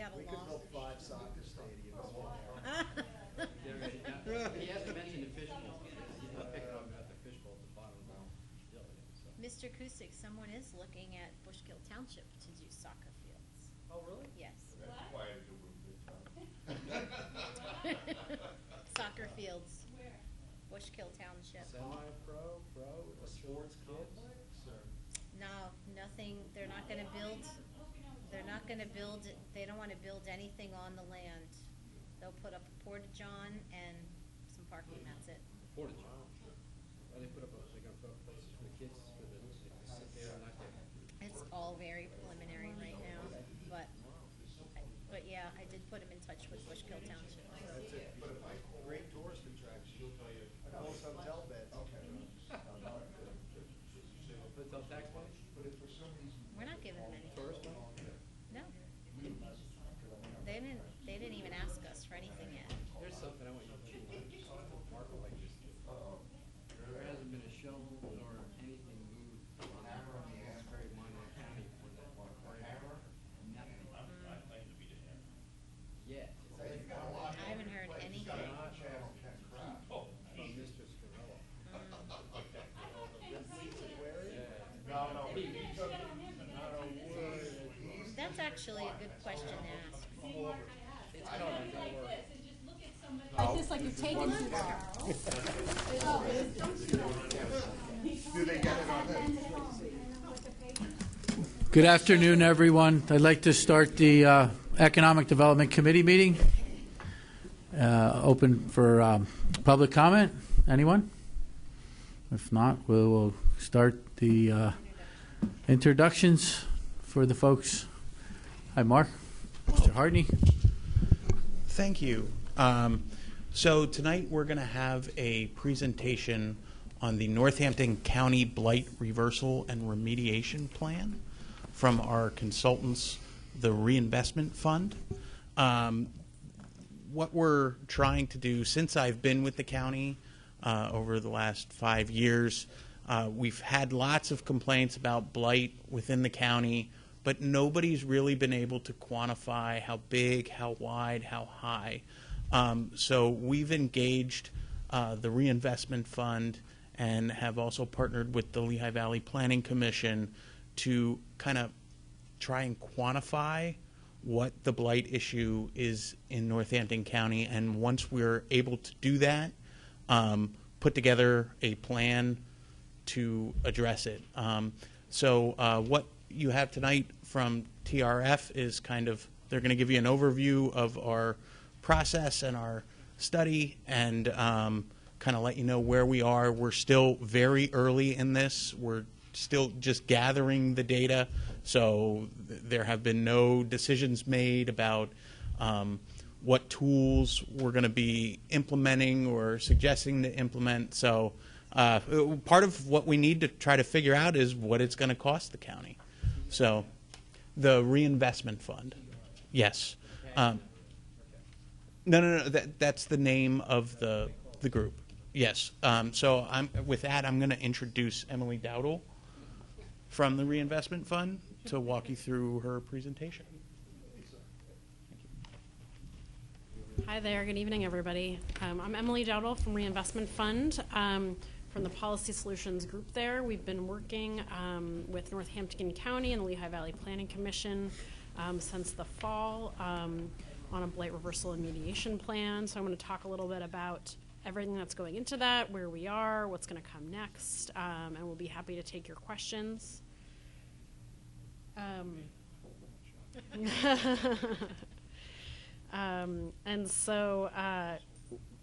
have a We law. could build 5 soccer stadiums. He hasn't mentioned the fishbowl. He's not picking up about the fishbowl at the bottom of the building. So. Mr. Kusick, someone is looking at Bushkill Township to do soccer fields. Oh, really? Yes. Quiet as a room this time. Soccer fields. Where? Bushkill Township. Semi-pro, pro, a sports complex, or? No, nothing. They're not going to build. They're not going to build. They don't want to build anything on the land. They'll put up a porta-john and some parking. That's it. Porta-john. Well, they're going to put up places for the kids for the to sit there and not get. It's all very preliminary right now, but yeah, I did put him in touch with Bushkill Township. That's a great tourist attraction. Close hotel beds. Hotel tax money? We're not giving them any. Tourist money? No. They didn't even ask us for anything yet. Here's something I want you to mark like this. There hasn't been a shovel nor anything moved on Asbury Minor County for that water. Nothing. Yeah. I haven't heard anything. From Mr. Scarella. That's actually a good question to ask. It's coming, don't worry. Like this, like you're taking too long. Do they get it on this? Good afternoon, everyone. I'd like to start the Economic Development Committee meeting. Open for public comment. Anyone? If not, we will start the introductions for the folks. Hi, Mark. Mr. Hartney. Thank you. So tonight we're going to have a presentation on the Northampton County Blight Reversal and Remediation Plan from our consultants, the Reinvestment Fund. What we're trying to do, since I've been with the county over the last 5 years, we've had lots of complaints about blight within the county, but nobody's really been able to quantify how big, how wide, how high. So we've engaged the Reinvestment Fund and have also partnered with the Lehigh Valley Planning Commission to kind of try and quantify what the blight issue is in Northampton County. And once we're able to do that, put together a plan to address it. So what you have tonight from TRF is kind of, they're going to give you an overview of our process and our study and kind of let you know where we are. We're still very early in this. We're still just gathering the data. So there have been no decisions made about what tools we're going to be implementing or suggesting to implement. So part of what we need to try to figure out is what it's going to cost the county. So the Reinvestment Fund. Yes. No. That's the name of the group. Yes. So with that, I'm going to introduce Emily Dowdle from the Reinvestment Fund to walk you through her presentation. Hi there. Good evening, everybody. I'm Emily Dowdle from Reinvestment Fund. From the Policy Solutions group there. We've been working with Northampton County and the Lehigh Valley Planning Commission since the fall on a blight reversal and mediation plan. So I'm going to talk a little bit about everything that's going into that, where we are, what's going to come next, and we'll be happy to take your questions. And so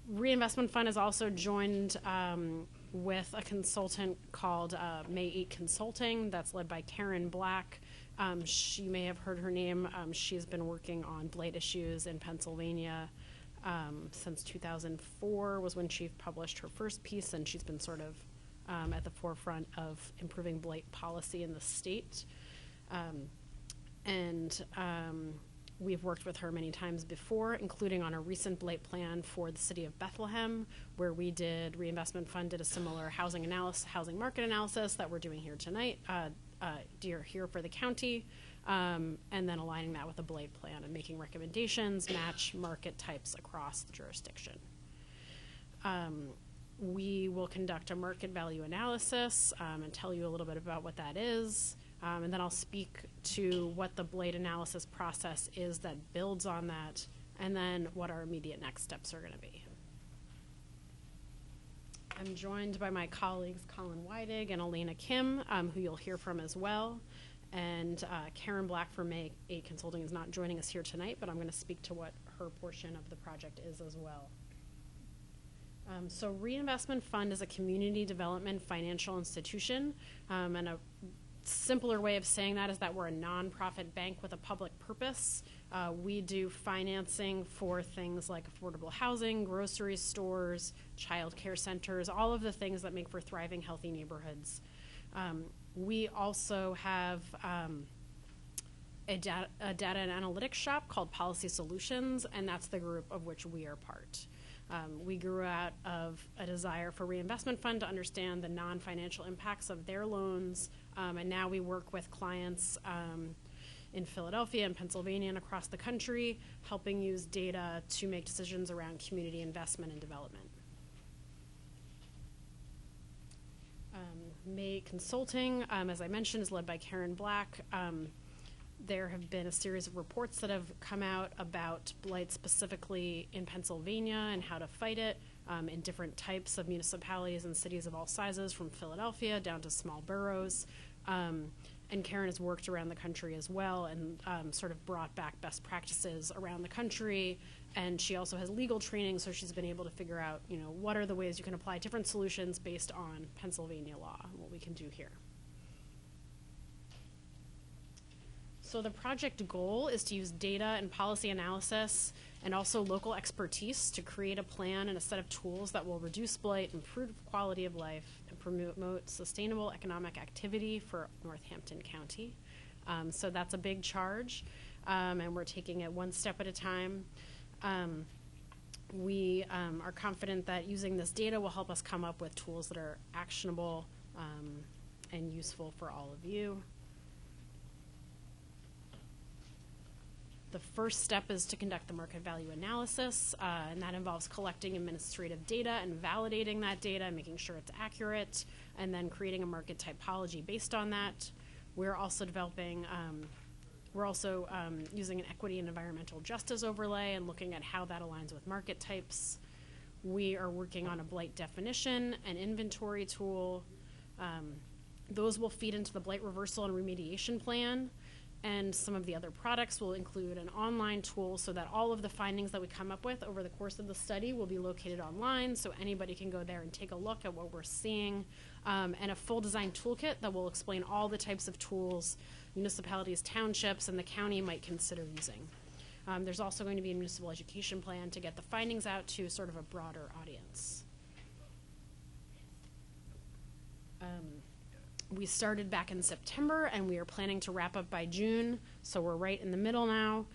Reinvestment Fund has also joined with a consultant called May 8 Consulting that's led by Karen Black. She may have heard her name. She's been working on blight issues in Pennsylvania since 2004 was when she published her first piece, and she's been sort of at the forefront of improving blight policy in the state. We've worked with her many times before, including on a recent blight plan for the city of Bethlehem, where we did, Reinvestment Fund did a similar housing market analysis that we're doing here tonight, here for the county. and then aligning that with a Blight plan and making recommendations, match market types across the jurisdiction. We will conduct a market value analysis and tell you a little bit about what that is. And then I'll speak to what the Blight analysis process is that builds on that, and then what our immediate next steps are going to be. I'm joined by my colleagues Colin Weidig and Elena Kim, who you'll hear from as well. And Karen Black from May 8 Consulting is not joining us here tonight, but I'm going to speak to what her portion of the project is as well. So Reinvestment Fund is a community development financial institution, and a simpler way of saying that is that we're a nonprofit bank with a public purpose. We do financing for things like affordable housing, grocery stores, child care centers, all of the things that make for thriving, healthy neighborhoods. We also have a data and analytics shop called Policy Solutions, and that's the group of which we are part. We grew out of a desire for Reinvestment Fund to understand the non-financial impacts of their loans, and now we work with clients in Philadelphia and Pennsylvania and across the country, helping use data to make decisions around community investment and development. May Consulting, as I mentioned, is led by Karen Black. There have been a series of reports that have come out about blight specifically in Pennsylvania and how to fight it in different types of municipalities and cities of all sizes, from Philadelphia down to small boroughs. And Karen has worked around the country as well and sort of brought back best practices around the country. And she also has legal training, so she's been able to figure out, you know, what are the ways you can apply different solutions based on Pennsylvania law and what we can do here. So the project goal is to use data and policy analysis and also local expertise to create a plan and a set of tools that will reduce blight, improve quality of life, and promote sustainable economic activity for Northampton County. So that's a big charge, and we're taking it one step at a time. We are confident that using this data will help us come up with tools that are actionable and useful for all of you. The first step is to conduct the market value analysis, and that involves collecting administrative data and validating that data, making sure it's accurate, and then creating a market typology based on that. We're also developing, using an equity and environmental justice overlay and looking at how that aligns with market types. We are working on a blight definition and inventory tool. Those will feed into the blight reversal and remediation plan. And some of the other products will include an online tool so that all of the findings that we come up with over the course of the study will be located online, so anybody can go there and take a look at what we're seeing, and a full design toolkit that will explain all the types of tools municipalities, townships, and the county might consider using. There's also going to be a municipal education plan to get the findings out to sort of a broader audience. We started back in September, and we are planning to wrap up by June, so we're right in the middle now.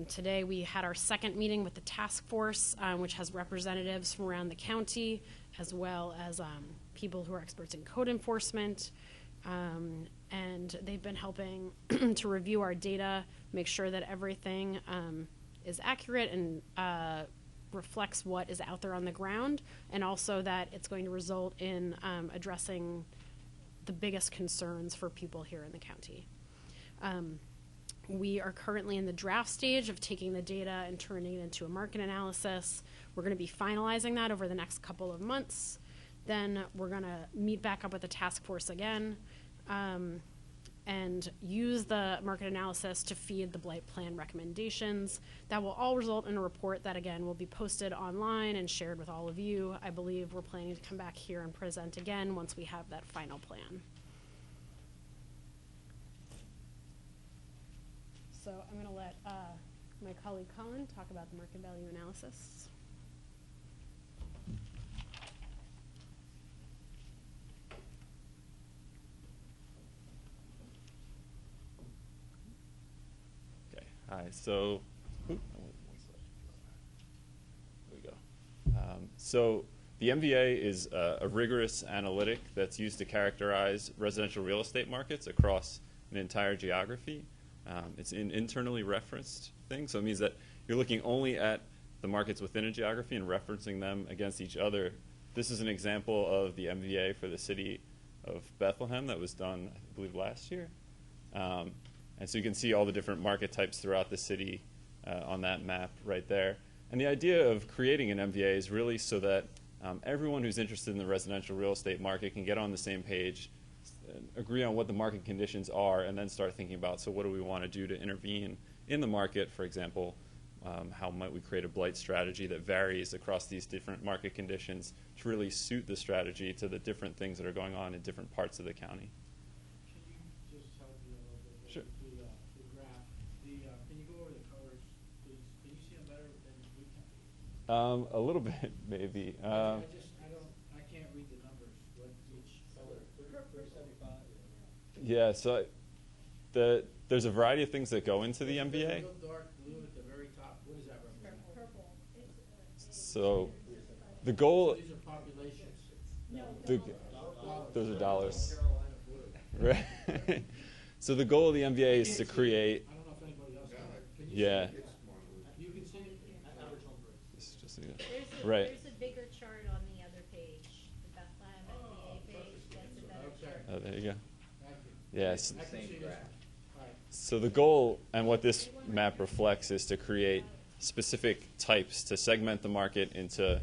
Today we had our second meeting with the task force, which has representatives from around the county, as well as people who are experts in code enforcement, and they've been helping to review our data, make sure that everything is accurate and reflects what is out there on the ground, and also that it's going to result in addressing the biggest concerns for people here in the county. We are currently in the draft stage of taking the data and turning it into a market analysis. We're going to be finalizing that over the next couple of months. Then we're going to meet back up with the task force again and use the market analysis to feed the blight plan recommendations. That will all result in a report that, again, will be posted online and shared with all of you. I believe we're planning to come back here and present again once we have that final plan. So I'm going to let my colleague Colin talk about the market value analysis. Hi, so, there we go. So the MVA is a rigorous analytic that's used to characterize residential real estate markets across an entire geography. It's an internally referenced thing, so it means that you're looking only at the markets within a geography and referencing them against each other. This is an example of the MVA for the city of Bethlehem that was done, I believe, last year. And so you can see all the different market types throughout the city on that map right there. And the idea of creating an MVA is really so that everyone who's interested in the residential real estate market can get on the same page, agree on what the market conditions are, and then start thinking about, so what do we want to do to intervene in the market? For example, how might we create a blight strategy that varies across these different market conditions to really suit the strategy to the different things that are going on in different parts of the county? Could you just help me a little bit? Sure. The graph. Can you go over the colors, please? Can you see them better than we can? A little bit, maybe. I can't read the numbers. What each color? 75. Yeah, so there's a variety of things that go into the MVA. Real dark blue at the very top. What does that represent? Purple. So the goal. These are populations. Those are dollars. Right. So the goal of the MVA is to create. I don't know if anybody else can. Can you Yeah. see it? You can see it? Average home price. It's just, Right. right. There's a bigger chart on the other page, the Bethlehem MBA page. That's a better chart. Oh, there you go. Thank you. Yes. I can see this. All right. So the goal and what this map reflects is to create specific types, to segment the market into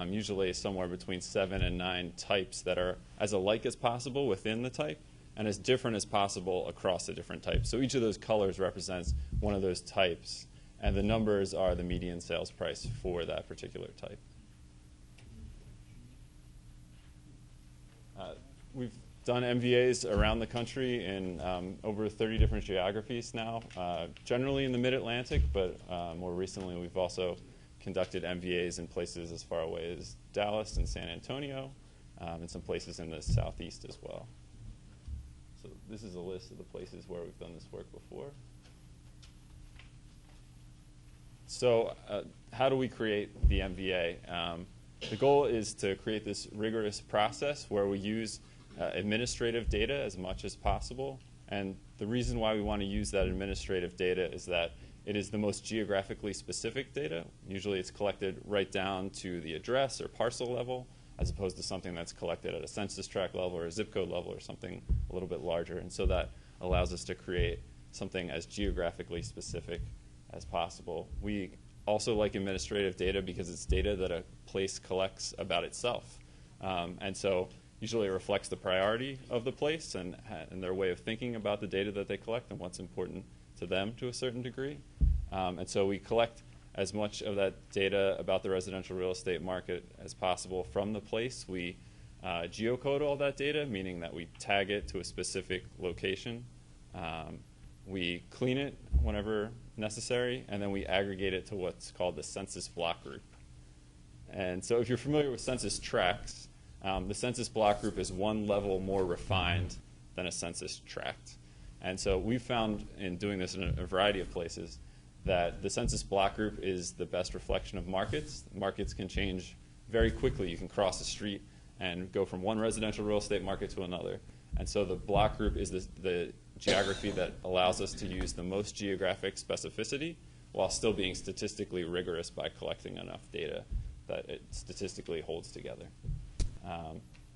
usually somewhere between 7 and 9 types that are as alike as possible within the type and as different as possible across the different types. So each of those colors represents one of those types, and the numbers are the median sales price for that particular type. We've done MVAs around the country in over 30 different geographies now, generally in the Mid-Atlantic, but more recently we've also conducted MVAs in places as far away as Dallas and San Antonio, and some places in the Southeast as well. So this is a list of the places where we've done this work before. So how do we create the MVA? The goal is to create this rigorous process where we use administrative data as much as possible. And the reason why we want to use that administrative data is that it is the most geographically specific data. Usually it's collected right down to the address or parcel level, as opposed to something that's collected at a census tract level or a zip code level or something a little bit larger. And so that allows us to create something as geographically specific as possible. We also like administrative data because it's data that a place collects about itself. And so usually it reflects the priority of the place and their way of thinking about the data that they collect and what's important to them to a certain degree. And so we collect as much of that data about the residential real estate market as possible from the place. We geocode all that data, meaning that we tag it to a specific location. We clean it whenever necessary, and then we aggregate it to what's called the census block group. And so if you're familiar with census tracts, the census block group is one level more refined than a census tract. And so we found in doing this in a variety of places that the census block group is the best reflection of markets. Markets can change very quickly. You can cross a street and go from one residential real estate market to another. And so the block group is the geography that allows us to use the most geographic specificity while still being statistically rigorous by collecting enough data that it statistically holds together.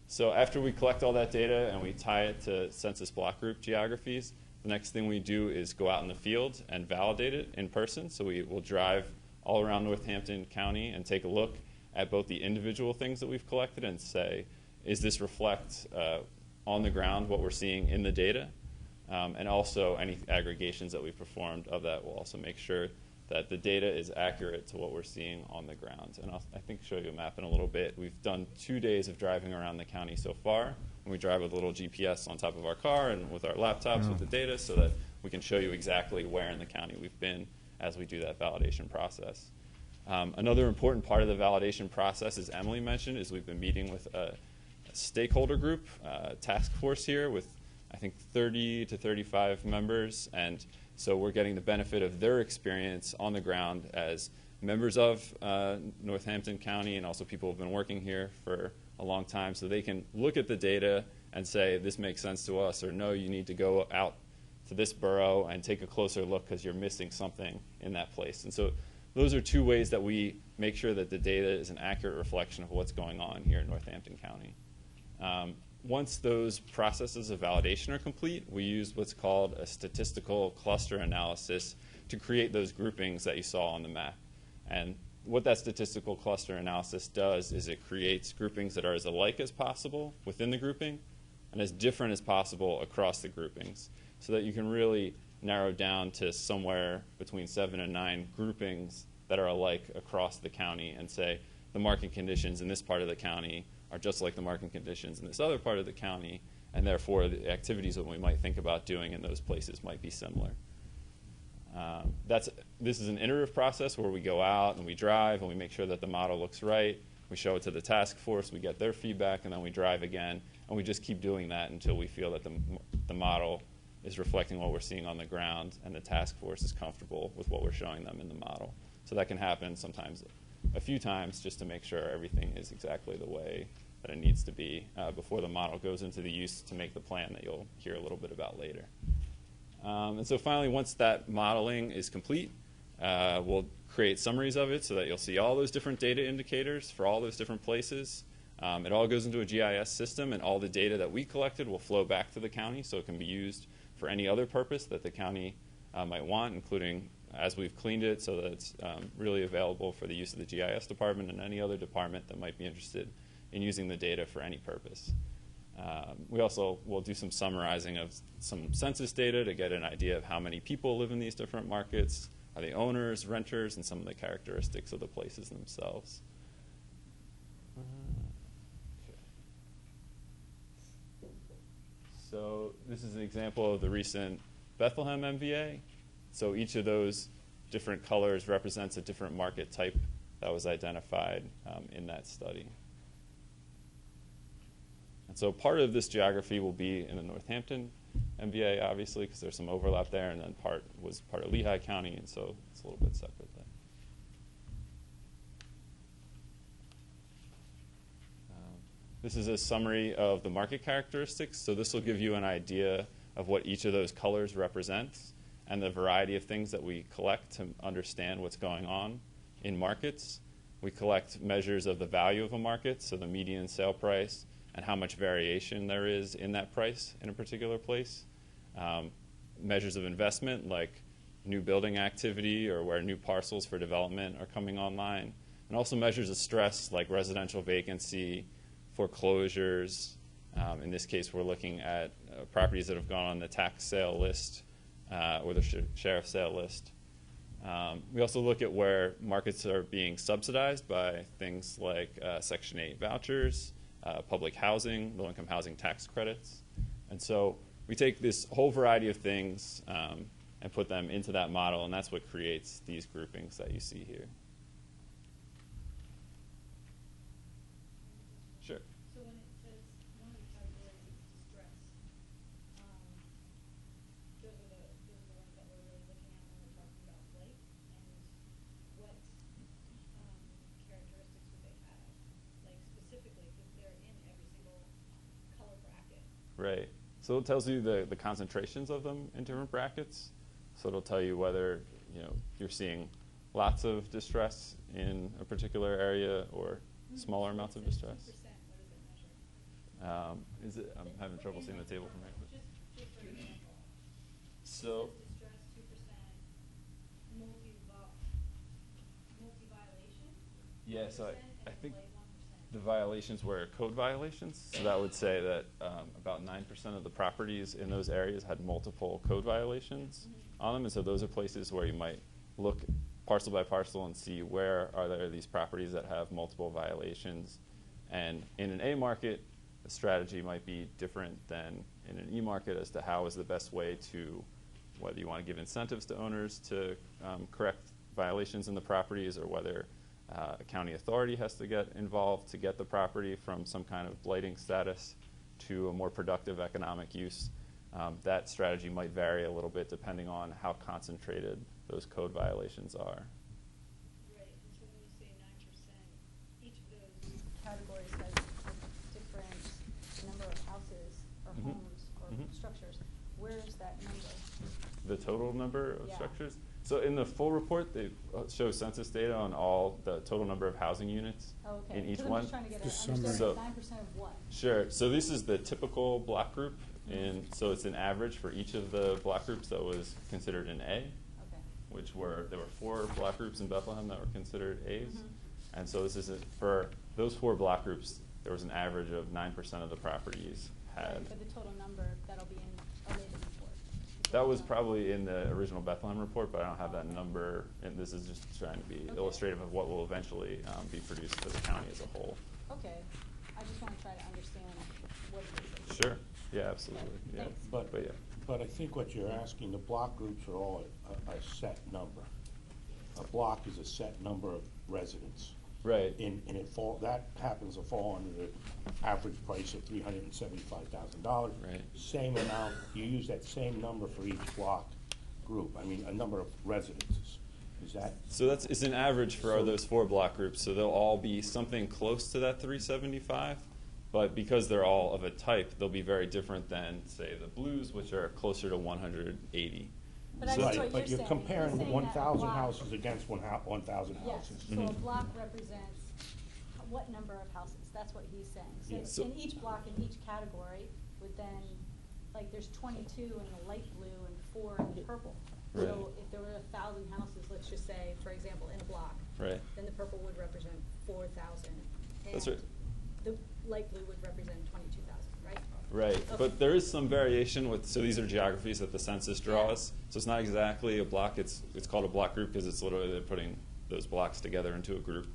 So after we collect all that data and we tie it to census block group geographies, the next thing we do is go out in the field and validate it in person. So we will drive all around Northampton County and take a look at both the individual things that we've collected and say, is this reflect on the ground what we're seeing in the data? And also any aggregations that we've performed of that will also make sure that the data is accurate to what we're seeing on the ground. And I'll, I think, show you a map in a little bit. We've done 2 days of driving around the county so far. And we drive with a little GPS on top of our car and with our laptops with the data so that we can show you exactly where in the county we've been as we do that validation process. Another important part of the validation process, as Emily mentioned, is we've been meeting with a stakeholder group, task force here with, I think, 30 to 35 members. And so we're getting the benefit of their experience on the ground as members of Northampton County and also people who have been working here for a long time, so they can look at the data and say, this makes sense to us, or no, you need to go out to this borough and take a closer look because you're missing something in that place. And so those are two ways that we make sure that the data is an accurate reflection of what's going on here in Northampton County. Once those processes of validation are complete, we use what's called a statistical cluster analysis to create those groupings that you saw on the map. And what that statistical cluster analysis does is it creates groupings that are as alike as possible within the grouping and as different as possible across the groupings, so that you can really narrow down to somewhere between 7 and 9 groupings that are alike across the county and say the market conditions in this part of the county are just like the market conditions in this other part of the county, and therefore the activities that we might think about doing in those places might be similar. This is an iterative process where we go out and we drive and we make sure that the model looks right. We show it to the task force, we get their feedback, and then we drive again, and we just keep doing that until we feel that the model is reflecting what we're seeing on the ground and the task force is comfortable with what we're showing them in the model. So that can happen sometimes a few times just to make sure everything is exactly the way that it needs to be before the model goes into the use to make the plan that you'll hear a little bit about later. And so finally, once that modeling is complete, we'll create summaries of it so that you'll see all those different data indicators for all those different places. It all goes into a GIS system, and all the data that we collected will flow back to the county so it can be used for any other purpose that the county might want, including as we've cleaned it so that it's really available for the use of the GIS department and any other department that might be interested in using the data for any purpose. We also will do some summarizing of some census data to get an idea of how many people live in these different markets, are they owners, renters, and some of the characteristics of the places themselves. So this is an example of the recent Bethlehem MVA. So each of those different colors represents a different market type that was identified in that study. And so part of this geography will be in the Northampton MVA, obviously, because there's some overlap there, and then part was part of Lehigh County, and so it's a little bit separate there. This is a summary of the market characteristics. So this will give you an idea of what each of those colors represents and the variety of things that we collect to understand what's going on in markets. We collect measures of the value of a market, so the median sale price and how much variation there is in that price in a particular place. Measures of investment like new building activity or where new parcels for development are coming online. And also measures of stress like residential vacancy, foreclosures. In this case, we're looking at properties that have gone on the tax sale list or the sheriff's sale list. We also look at where markets are being subsidized by things like Section 8 vouchers, public housing, low-income housing tax credits. And so we take this whole variety of things and put them into that model, and that's what creates these groupings that you see here. Sure. So when it says one of the categories is distress, those are the ones that we're really looking at when we're talking about blight, and what characteristics would they have? Like specifically, because they're in every single color bracket. Right. So it tells you the concentrations of them in different brackets. So it'll tell you whether you're seeing lots of distress in a particular area or smaller amounts of distress. 2%, what does it measure? I'm having trouble seeing the table from here. Just for example. So It says distress 2%, multi-violation. yeah, so 1%, I think blight 1%. the violations were code violations. So that would say that about 9% of the properties in those areas had multiple code violations on them. And so those are places where you might look parcel by parcel and see where are there these properties that have multiple violations. And in an A market, the strategy might be different than in an E market as to how is the best way to, whether you want to give incentives to owners to correct violations in the properties or whether a county authority has to get involved to get the property from some kind of blighting status to a more productive economic use. That strategy might vary a little bit depending on how concentrated those code violations are. Right, and so when you say 9%, each of those categories has a different number of houses or homes or structures. Where is that number? the total number of Yeah. structures. So in the full report, they show census data on all the total number of housing units Oh, okay. in each 'Cause I'm one. just trying to get Just an understanding summary. of 9% of what? Sure. So this is the typical block group, and so it's an average for each of the block groups that was considered an A, Okay. which there were 4 block groups in Bethlehem that were considered A's, Mhm. and so this is for those 4 block groups. There was an average of 9% of the properties had. Right, but the total number, that'll be in a later report. That was probably in the original Bethlehem report, but I don't have that number, and this is just trying to be Okay. illustrative of what will eventually be produced for the county as a whole. Okay, I just want to try to understand what it is. Sure. Yeah, absolutely. Yeah. Thanks. But yeah. But I think what you're asking, the block groups are all a set number. A block is a set number of residents. Right. And that happens to fall under the average price of $375,000. Right. Same amount, you use that same number for each block group, I mean, a number of residences. Is that? So it's an average for those 4 block groups. So they'll all be something close to that 375, but because they're all of a type, they'll be very different than, say, the blues, which are closer to 180. But I Right, guess what you're but you're saying, comparing you're saying 1,000 that a block- houses against 1,000 Yes, houses. so a block represents what number of houses? That's what he's saying. Yeah. So in each block, in each category, would then, like, there's 22 in the light blue and 4 in the purple. Right. So if there were 1,000 houses, let's just say, for example, in a block, Right. then the purple would represent 4,000. That's right. The light blue would represent 22,000, right? Right, Okay. but there is some variation with, so these are geographies that the census draws. So it's not exactly a block, it's called a block group because it's literally they're putting those blocks together into a group.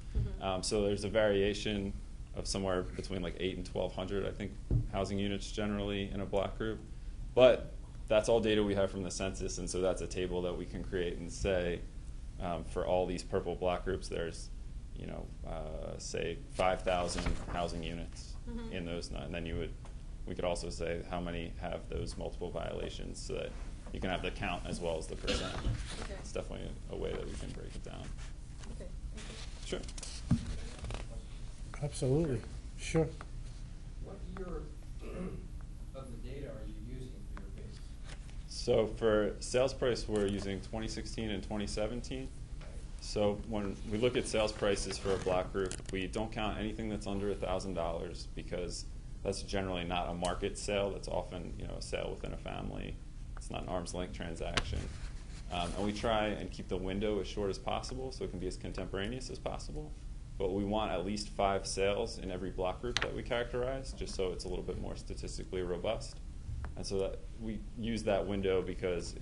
So there's a variation of somewhere between like 8 and 1,200, I think, housing units generally in a block group. But that's all data we have from the census, and so that's a table that we can create and say, for all these purple block groups, there's, say 5,000 housing units in those, and then we could also say how many have those multiple violations so that you can have the count as well as the percent. Okay. It's definitely a way that we can break it down. Okay, thank you. Sure. Absolutely. Sure. What year of the data are you using for your base? So for sales price, we're using 2016 and 2017. So when we look at sales prices for a block group, we don't count anything that's under $1,000 because that's generally not a market sale. That's often a sale within a family. It's not an arm's length transaction. And we try and keep the window as short as possible so it can be as contemporaneous as possible. But we want at least 5 sales in every block group that we characterize, just so it's a little bit more statistically robust. And so that we use that window because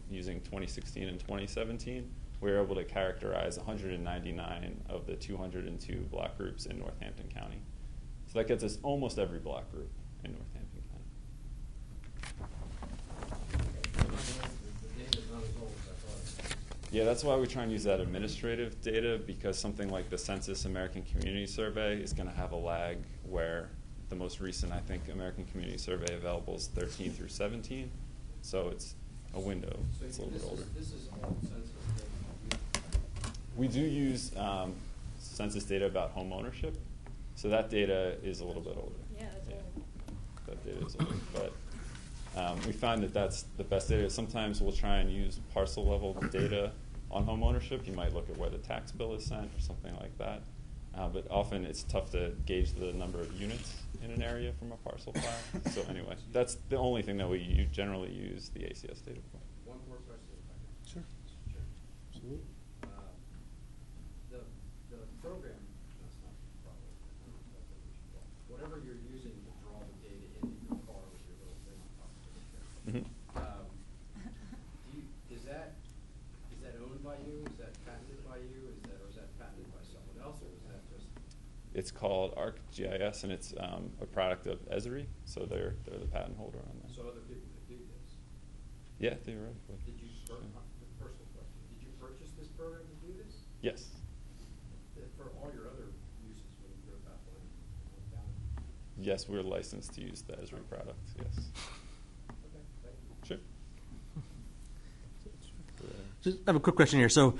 using 2016 and 2017, we were able to characterize 199 of the 202 block groups in Northampton County. So that gets us almost every block group in Northampton County. The data's not as old as I thought. Yeah, that's why we try and use that administrative data, because something like the Census American Community Survey is going to have a lag where the most recent, I think, American Community Survey available is 13 through 17. So it's a window. So It's a little bit older. this is all census data. We do use census data about home ownership. So that data is a little bit older. Yeah, that's old. That data is older. But we find that that's the best data. Sometimes we'll try and use parcel level data on home ownership. You might look at where the tax bill is sent or something like that. But often it's tough to gauge the number of units in an area from a parcel file. So anyway, that's the only thing that we generally use the ACS data for. One more question, if I can. Sure. Sure. Absolutely. The program, that's not probably, whatever you're using to draw the data into your car with your little thing on top of it. Is that owned by you? Is that patented by you? Or is that patented by someone else, or is that just? It's called ArcGIS, and it's a product of Esri, so they're the patent holder on that. So other people could do this? Yeah, theoretically. Did you, personal question, did you purchase this program to do this? Yes. For all your other uses when you go about Blight? Yes, we're licensed to use the Esri product, yes. Okay, thank you. Sure. Just have a quick question here. So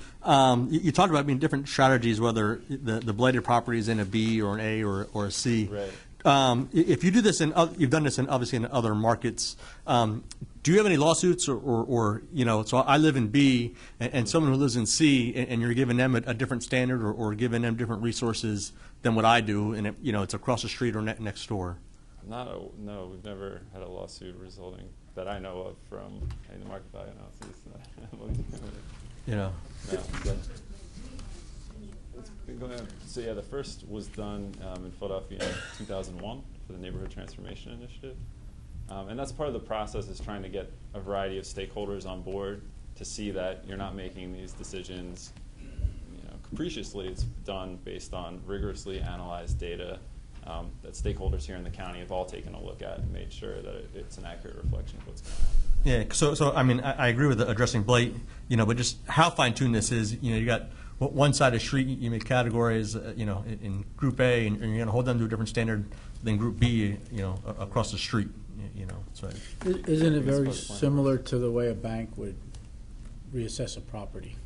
you talked about different strategies, whether the blighted property is in a B or an A or a C. Right. If you do this you've done this obviously in other markets, do you have any lawsuits or so I live in B and someone who lives in C and you're giving them a different standard or giving them different resources than what I do, and it's across the street or next door? No, we've never had a lawsuit resulting that I know of from any market value analysis. No. It's been going on. So yeah, the first was done in Philadelphia in 2001 for the Neighborhood Transformation Initiative. And that's part of the process, is trying to get a variety of stakeholders on board to see that you're not making these decisions capriciously. It's done based on rigorously analyzed data that stakeholders here in the county have all taken a look at and made sure that it's an accurate reflection of what's going on. Yeah, so I mean, I agree with addressing blight, but just how fine-tuned this is. You got one side of the street, you make categories, in Group A, and you're going to hold them to a different standard than Group B, across the street. So Isn't it very similar to the way a bank would reassess a property?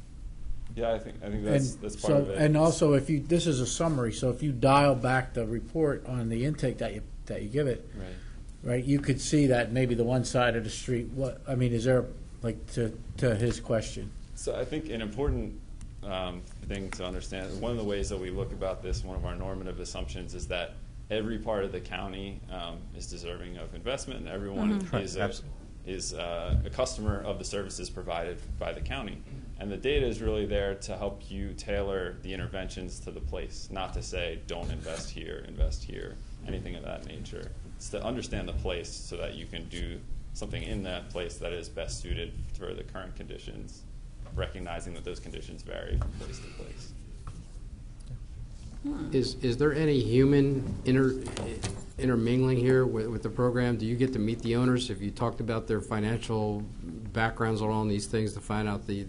Yeah, I think that's part of it. And also, this is a summary, so if you dial back the report on the intake that you give it, right, you could see that maybe the one side of the street. Is there to his question? So I think an important thing to understand, one of the ways that we look about this, one of our normative assumptions, is that every part of the county is deserving of investment, and everyone is a customer of the services provided by the county. And the data is really there to help you tailor the interventions to the place, not to say don't invest here, anything of that nature. It's to understand the place so that you can do something in that place that is best suited for the current conditions, recognizing that those conditions vary from place to place. Is there any human intermingling here with the program? Do you get to meet the owners? Have you talked about their financial backgrounds on all these things to find out the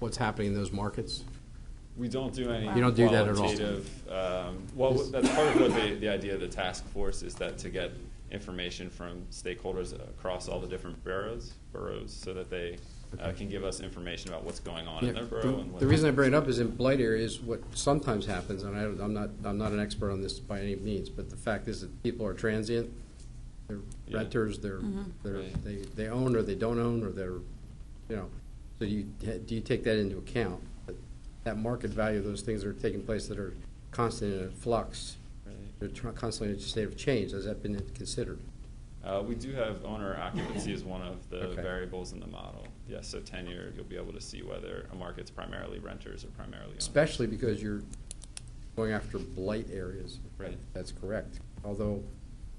what's happening in those markets? We don't do any. You don't do that at all. Well, that's part of what the idea of the task force is, that to get information from stakeholders across all the different boroughs, so that they can give us information about what's going on in their borough. The reason I bring it up is in Blight areas, what sometimes happens, and I'm not an expert on this by any means, but the fact is that people are transient, they're renters, they own or they don't own, or they're, so do you take that into account? That market value of those things that are taking place that are constantly in flux, they're constantly in a state of change. Has that been considered? We do have owner occupancy as one of the variables in the model. Yes, so tenure, you'll be able to see whether a market's primarily renters or primarily owners. Especially because you're going after blight areas. Right. That's correct. Although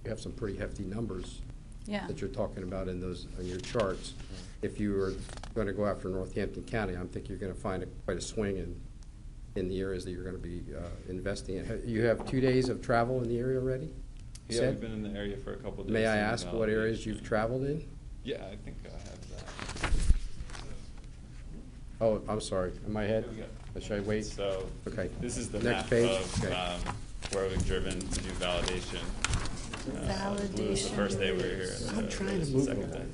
you have some pretty hefty numbers that you're talking about in your charts. If you were going to go after Northampton County, I think you're going to find quite a swing in the areas that you're going to be investing in. You have 2 days of travel in the area already? Yeah, we've been in the area for a couple of days. May I ask what areas you've traveled in? Yeah, I think I have that. Oh, I'm sorry. In my head? Should I wait? So this is the next map page of where we've driven to do validation. It was the first day we were here. I'm trying to the move second day.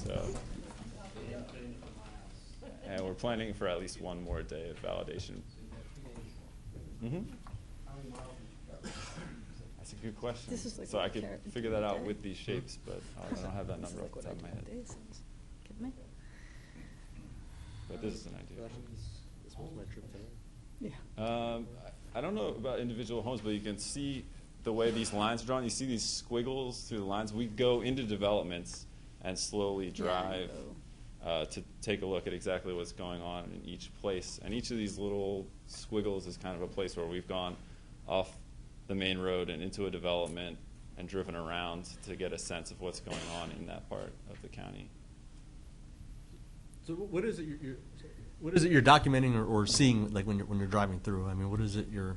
So, and we're planning for at least one more day of validation. That's a good question. So I could figure that out with these shapes, but I don't have that number off the top of my head. But this is an idea. This was my trip today. I don't know about individual homes, but you can see the way these lines are drawn. You see these squiggles through the lines. We go into developments and slowly drive to take a look at exactly what's going on in each place. And each of these little squiggles is kind of a place where we've gone off the main road and into a development and driven around to get a sense of what's going on in that part of the county. So what is it you're documenting or seeing, like when you're driving through? I mean, what is it you're?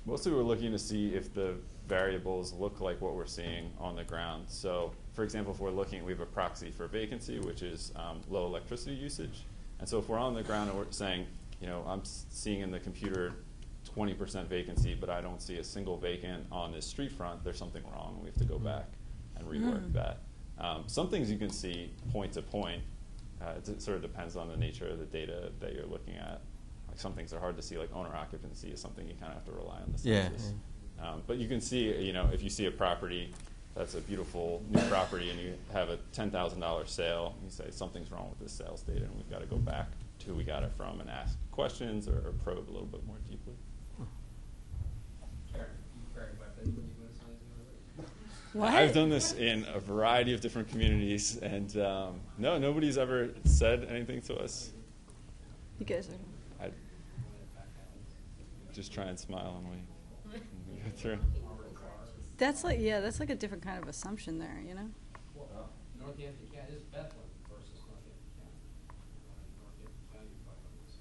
Mostly we're looking to see if the variables look like what we're seeing on the ground. So, for example, if we're looking, we have a proxy for vacancy, which is low electricity usage. And so if we're on the ground and we're saying, I'm seeing in the computer 20% vacancy, but I don't see a single vacant on this street front, there's something wrong. We have to go back and rework that. Some things you can see point to point. It sort of depends on the nature of the data that you're looking at. Like some things are hard to see, like owner occupancy is something you kind of have to rely on the census. But you can see, if you see a property that's a beautiful new property and you have a $10,000 sale, you say something's wrong with this sales data, and we've got to go back to who we got it from and ask questions or probe a little bit more deeply. What? I've done this in a variety of different communities, and no, nobody's ever said anything to us. You guys are. I just try and smile and we go through. That's like a different kind of assumption there, you know. Northampton County, this is Bethlehem versus Northampton County. Northampton County, you probably know this.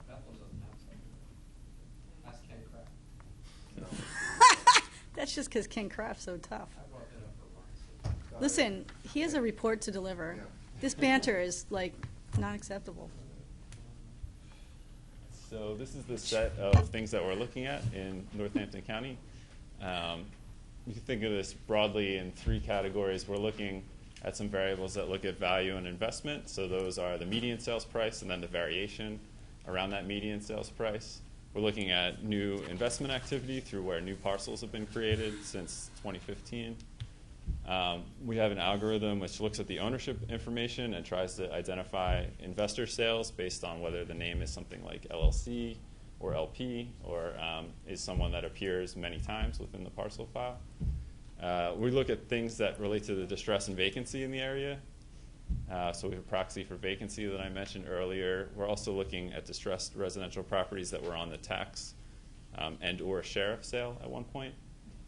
Bethlehem doesn't have something. That's Ken Kraft. That's just because Ken Kraft's so tough. I brought that up for Ryan. Listen, he has a report to deliver. This banter is like not acceptable. So this is the set of things that we're looking at in Northampton County. You can think of this broadly in three categories. We're looking at some variables that look at value and investment. So those are the median sales price and then the variation around that median sales price. We're looking at new investment activity through where new parcels have been created since 2015. We have an algorithm which looks at the ownership information and tries to identify investor sales based on whether the name is something like LLC or LP or is someone that appears many times within the parcel file. We look at things that relate to the distress and vacancy in the area. So we have a proxy for vacancy that I mentioned earlier. We're also looking at distressed residential properties that were on the tax and or sheriff sale at one point.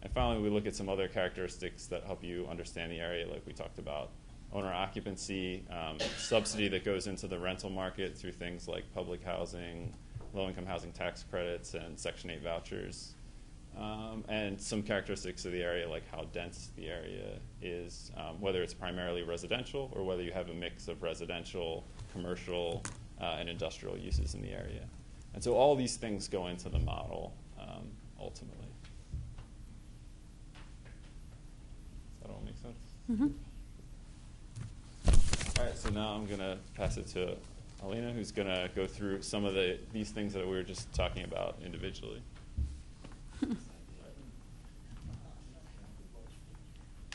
And finally, we look at some other characteristics that help you understand the area, like we talked about owner occupancy, subsidy that goes into the rental market through things like public housing, low-income housing tax credits, and Section 8 vouchers, and some characteristics of the area, like how dense the area is, whether it's primarily residential or whether you have a mix of residential, commercial, and industrial uses in the area. And so all these things go into the model ultimately. That all make sense? Mm-hmm. All right, so now I'm going to pass it to Alina, who's going to go through some of these things that we were just talking about individually.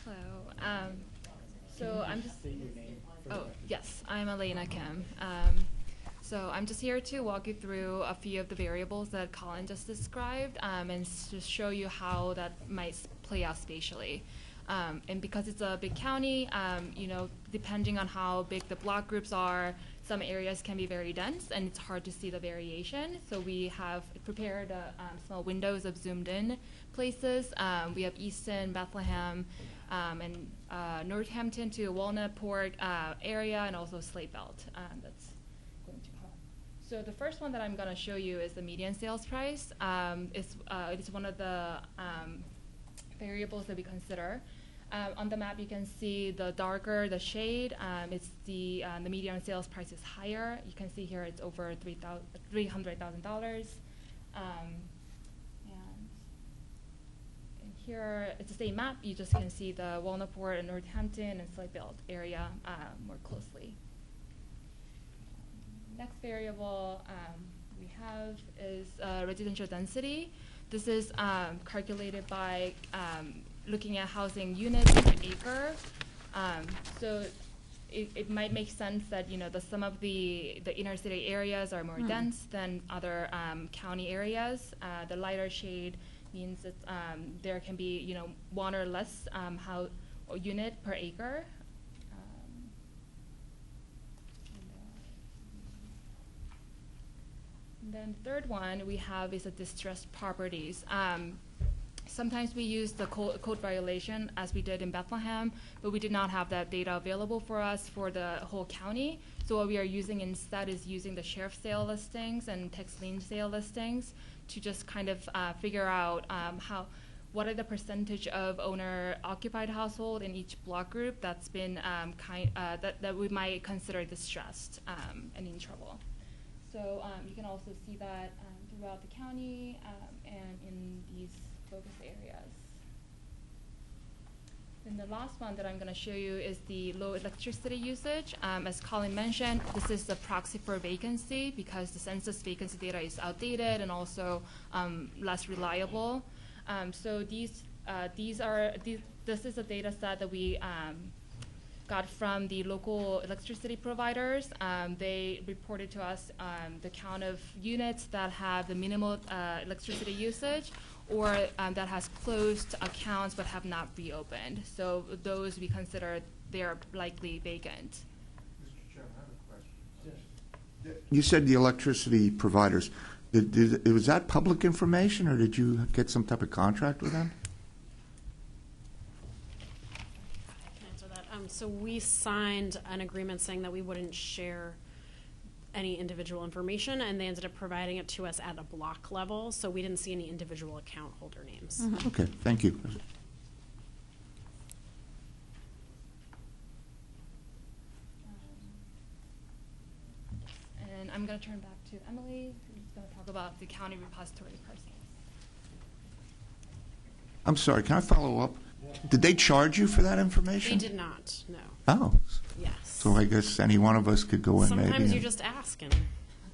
Hello. So I'm just. Oh, yes, I'm Elena Kim. So I'm just here to walk you through a few of the variables that Colin just described, and just show you how that might play out spatially. And because it's a big county, depending on how big the block groups are, some areas can be very dense, and it's hard to see the variation. So we have prepared small windows of zoomed-in places. We have Easton, Bethlehem, and Northampton to Walnutport area, and also Slate Belt. That's going to help. So the first one that I'm going to show you is the median sales price. It's one of the variables that we consider. On the map, you can see the darker the shade. It's the median sales price is higher. You can see here it's over $300,000. And here it's the same map. You just can see the Walnutport and Northampton and Slate Belt area more closely. Next variable we have is residential density. This is calculated by looking at housing units per acre. So it might make sense that some of the inner city areas are more dense than other county areas. The lighter shade means that there can be one or less unit per acre. And then the third one we have is the distressed properties. Sometimes we use the code violation as we did in Bethlehem, but we did not have that data available for us for the whole county. So what we are using instead is using the sheriff sale listings and tax lien sale listings to just kind of figure out what are the percentage of owner-occupied household in each block group that's been that we might consider distressed and in trouble. So you can also see that throughout the county and in these focus areas. then the last one that I'm going to show you is the low electricity usage. As Colin mentioned, this is the proxy for vacancy because the census vacancy data is outdated and also less reliable. So this is a data set that we got from the local electricity providers. They reported to us the count of units that have the minimal electricity usage or that has closed accounts but have not reopened. So those we consider they're likely vacant. Mr. Chairman, I have a question. You said the electricity providers. Was that public information, or did you get some type of contract with them? I can answer that. So we signed an agreement saying that we wouldn't share any individual information, and they ended up providing it to us at a block level, so we didn't see any individual account holder names. Okay, thank you. And I'm going to turn back to Emily, who's going to talk about the county repository process. I'm sorry, can I follow up? Did they charge you for that information? They did not, no. Oh. Yes. So I guess any one of us could go in maybe. Sometimes you and- just ask and,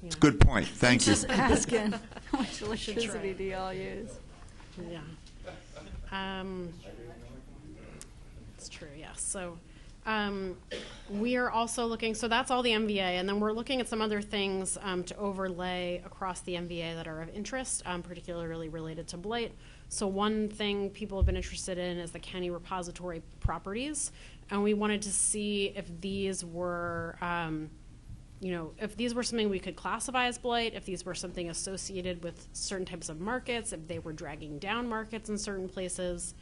It's a good point, thank you. Just asking, how much electricity do y'all use? yeah. It's true, yes. So we are also looking, so that's all the MVA, and then we're looking at some other things to overlay across the MVA that are of interest, particularly related to blight. So one thing people have been interested in is the county repository properties, and we wanted to see if these were, if these were something we could classify as blight, if these were something associated with certain types of markets, if they were dragging down markets in certain places.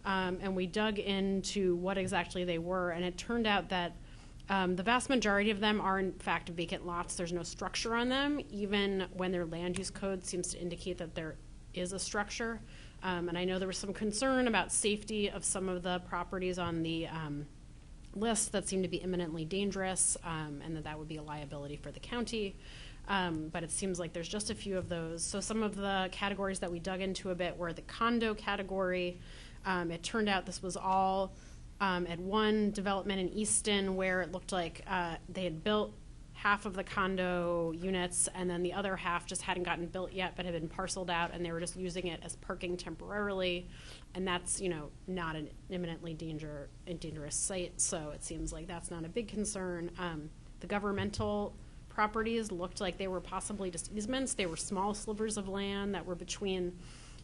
And we dug into what exactly they were, and it turned out that the vast majority of them are in fact vacant lots. There's no structure on them, even when their land use code seems to indicate that there is a structure. And I know there was some concern about safety of some of the properties on the list that seemed to be imminently dangerous, and that would be a liability for the county. But it seems like there's just a few of those. So some of the categories that we dug into a bit were the condo category. It turned out this was all at one development in Easton where it looked like they had built half of the condo units, and then the other half just hadn't gotten built yet but had been parceled out, and they were just using it as parking temporarily. And that's, not an imminently dangerous site, so it seems like that's not a big concern. The governmental properties looked like they were possibly just easements. They were small slivers of land that were between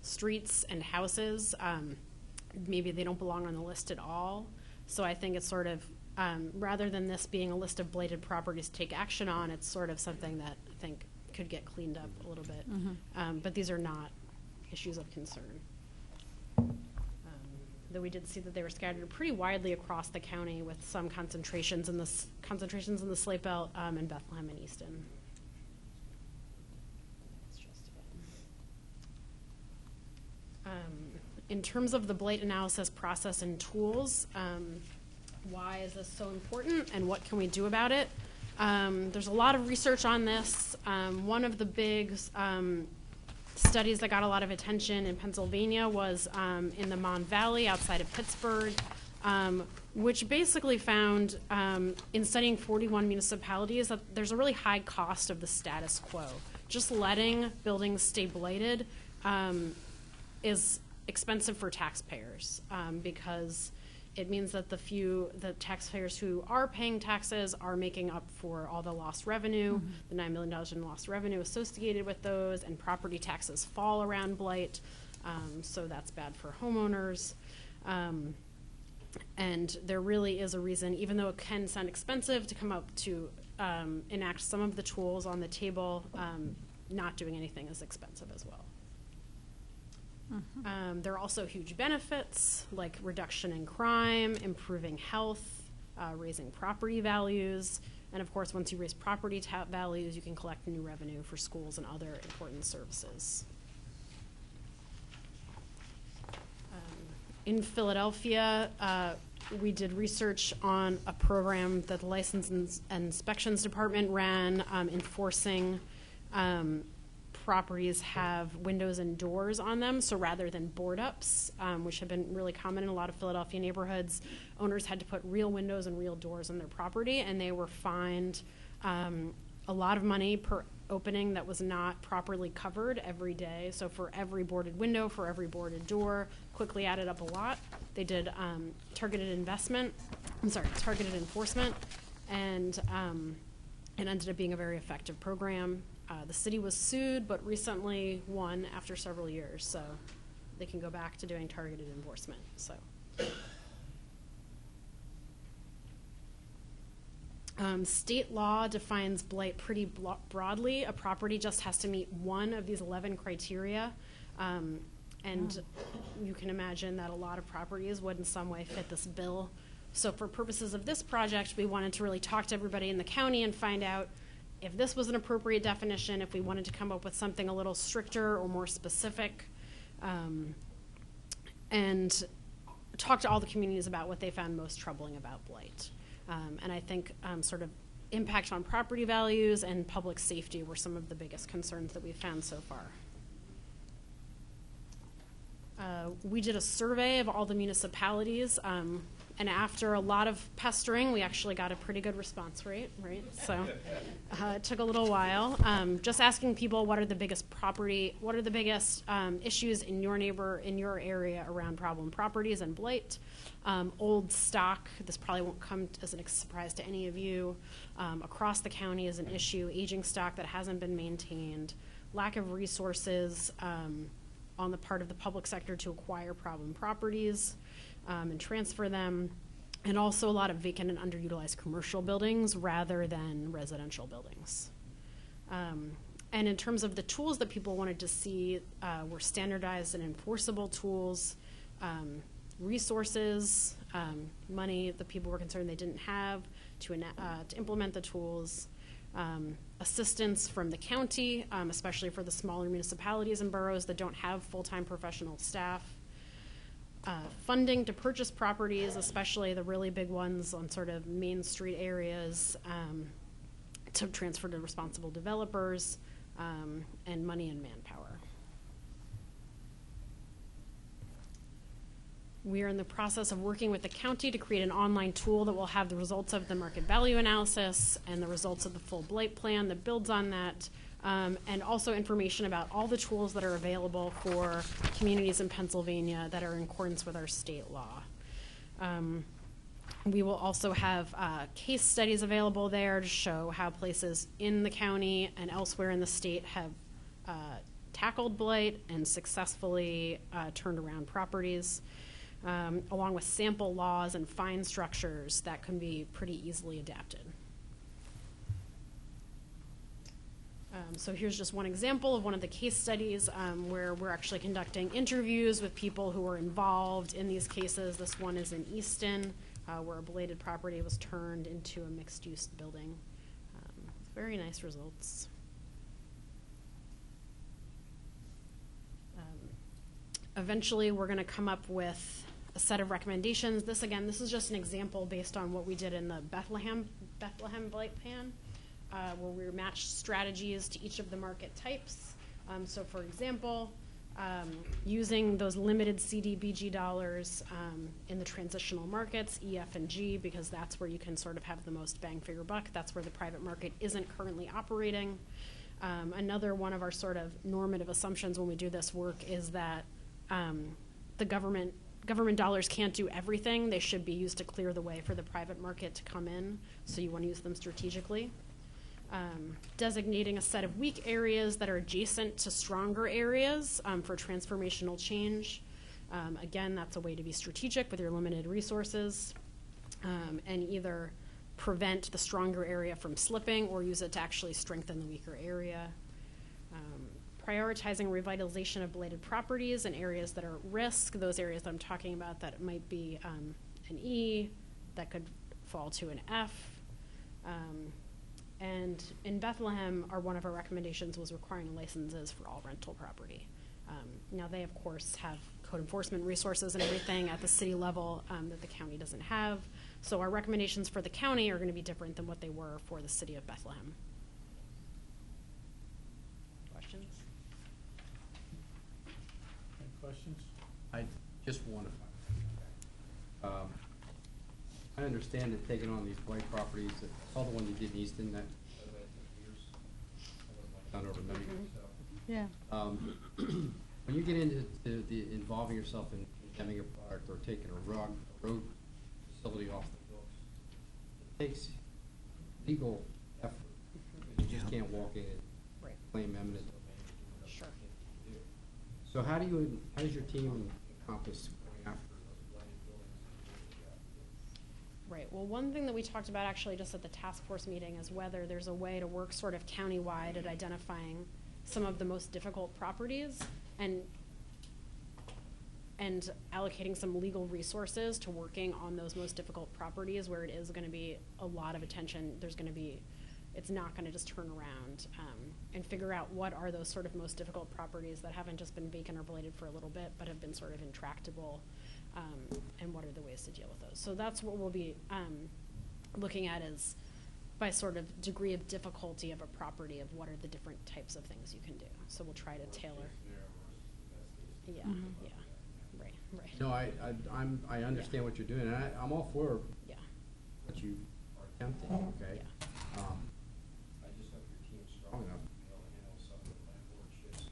streets and houses. Maybe they don't belong on the list at all. So I think it's sort of, rather than this being a list of blighted properties to take action on, it's sort of something that I think could get cleaned up a little bit. But these are not issues of concern. Though we did see that they were scattered pretty widely across the county with some concentrations in the Slate Belt and Bethlehem and Easton. In terms of the blight analysis process and tools, why is this so important and what can we do about it? There's a lot of research on this. One of the big studies that got a lot of attention in Pennsylvania was in the Mon Valley outside of Pittsburgh, which basically found in studying 41 municipalities that there's a really high cost of the status quo. Just letting buildings stay blighted is expensive for taxpayers because it means that the taxpayers who are paying taxes are making up for all the lost revenue, the $9 million in lost revenue associated with those, and property taxes fall around blight, so that's bad for homeowners. And there really is a reason, even though it can sound expensive to come up to enact some of the tools on the table, not doing anything is expensive as well. There are also huge benefits like reduction in crime, improving health, raising property values, and of course once you raise property values you can collect new revenue for schools and other important services. In Philadelphia, we did research on a program that the License and Inspections Department ran enforcing properties have windows and doors on them, so rather than board ups, which have been really common in a lot of Philadelphia neighborhoods, owners had to put real windows and real doors on their property, and they were fined a lot of money per opening that was not properly covered every day. So for every boarded window, for every boarded door, quickly added up a lot. They did targeted enforcement, and it ended up being a very effective program. The city was sued, but recently won after several years, so they can go back to doing targeted enforcement. So. State law defines blight pretty broadly. A property just has to meet one of these 11 criteria, and you can imagine that a lot of properties would in some way fit this bill. So for purposes of this project, we wanted to really talk to everybody in the county and find out if this was an appropriate definition, if we wanted to come up with something a little stricter or more specific, and talk to all the communities about what they found most troubling about blight. And I think sort of impact on property values and public safety were some of the biggest concerns that we've found so far. We did a survey of all the municipalities, and after a lot of pestering, we actually got a pretty good response rate, right? So it took a little while. Just asking people what are the biggest issues in your area around problem properties and blight. Old stock, this probably won't come as a surprise to any of you, across the county is an issue. Aging stock that hasn't been maintained, lack of resources on the part of the public sector to acquire problem properties and transfer them, and also a lot of vacant and underutilized commercial buildings rather than residential buildings. And in terms of the tools that people wanted to see were standardized and enforceable tools, resources, money that people were concerned they didn't have to implement the tools, assistance from the county, especially for the smaller municipalities and boroughs that don't have full-time professional staff, funding to purchase properties, especially the really big ones on sort of main street areas, to transfer to responsible developers, and money and manpower. We are in the process of working with the county to create an online tool that will have the results of the market value analysis and the results of the full blight plan that builds on that, and also information about all the tools that are available for communities in Pennsylvania that are in accordance with our state law. We will also have case studies available there to show how places in the county and elsewhere in the state have tackled blight and successfully turned around properties. Along with sample laws and fine structures that can be pretty easily adapted. So here's just one example of one of the case studies where we're actually conducting interviews with people who were involved in these cases. This one is in Easton, where a blighted property was turned into a mixed-use building. Very nice results. Eventually, we're going to come up with a set of recommendations. This is just an example based on what we did in the Bethlehem blight plan, where we matched strategies to each of the market types. So for example, using those limited CDBG dollars in the transitional markets, E, F, and G, because that's where you can sort of have the most bang for your buck. That's where the private market isn't currently operating. Another one of our sort of normative assumptions when we do this work is that the government dollars can't do everything. They should be used to clear the way for the private market to come in, so you want to use them strategically. Designating a set of weak areas that are adjacent to stronger areas for transformational change. Again, that's a way to be strategic with your limited resources, and either prevent the stronger area from slipping or use it to actually strengthen the weaker area. Prioritizing revitalization of blighted properties in areas that are at risk, those areas that I'm talking about that might be an E, that could fall to an F. And in Bethlehem, one of our recommendations was requiring licenses for all rental property. Now they, of course, have code enforcement resources and everything at the city level that the county doesn't have. So our recommendations for the county are going to be different than what they were for the city of Bethlehem. Questions? questions? I just want to I understand that taking on these blight properties, I saw the one you did in Easton, that done over many years. Yeah. When you get into involving yourself in condemning a product or taking a road facility off the books, it takes legal effort. You just can't walk in and claim eminent domain. Sure. So how does your team encompass going after those blighted buildings? Right. Well, one thing that we talked about actually just at the task force meeting is whether there's a way to work sort of countywide at identifying some of the most difficult properties and allocating some legal resources to working on those most difficult properties where it is going to be a lot of attention. It's not going to just turn around and figure out what are those sort of most difficult properties that haven't just been vacant or blighted for a little bit, but have been sort of intractable, and what are the ways to deal with those. So that's what we'll be looking at, is by sort of degree of difficulty of a property, of what are the different types of things you can do. So we'll try to tailor. Yeah, yeah, right. No, I understand what you're doing, and I'm all for what you are attempting, okay? Yeah. I just hope your team's strong enough to be able to handle some of the landlord shifts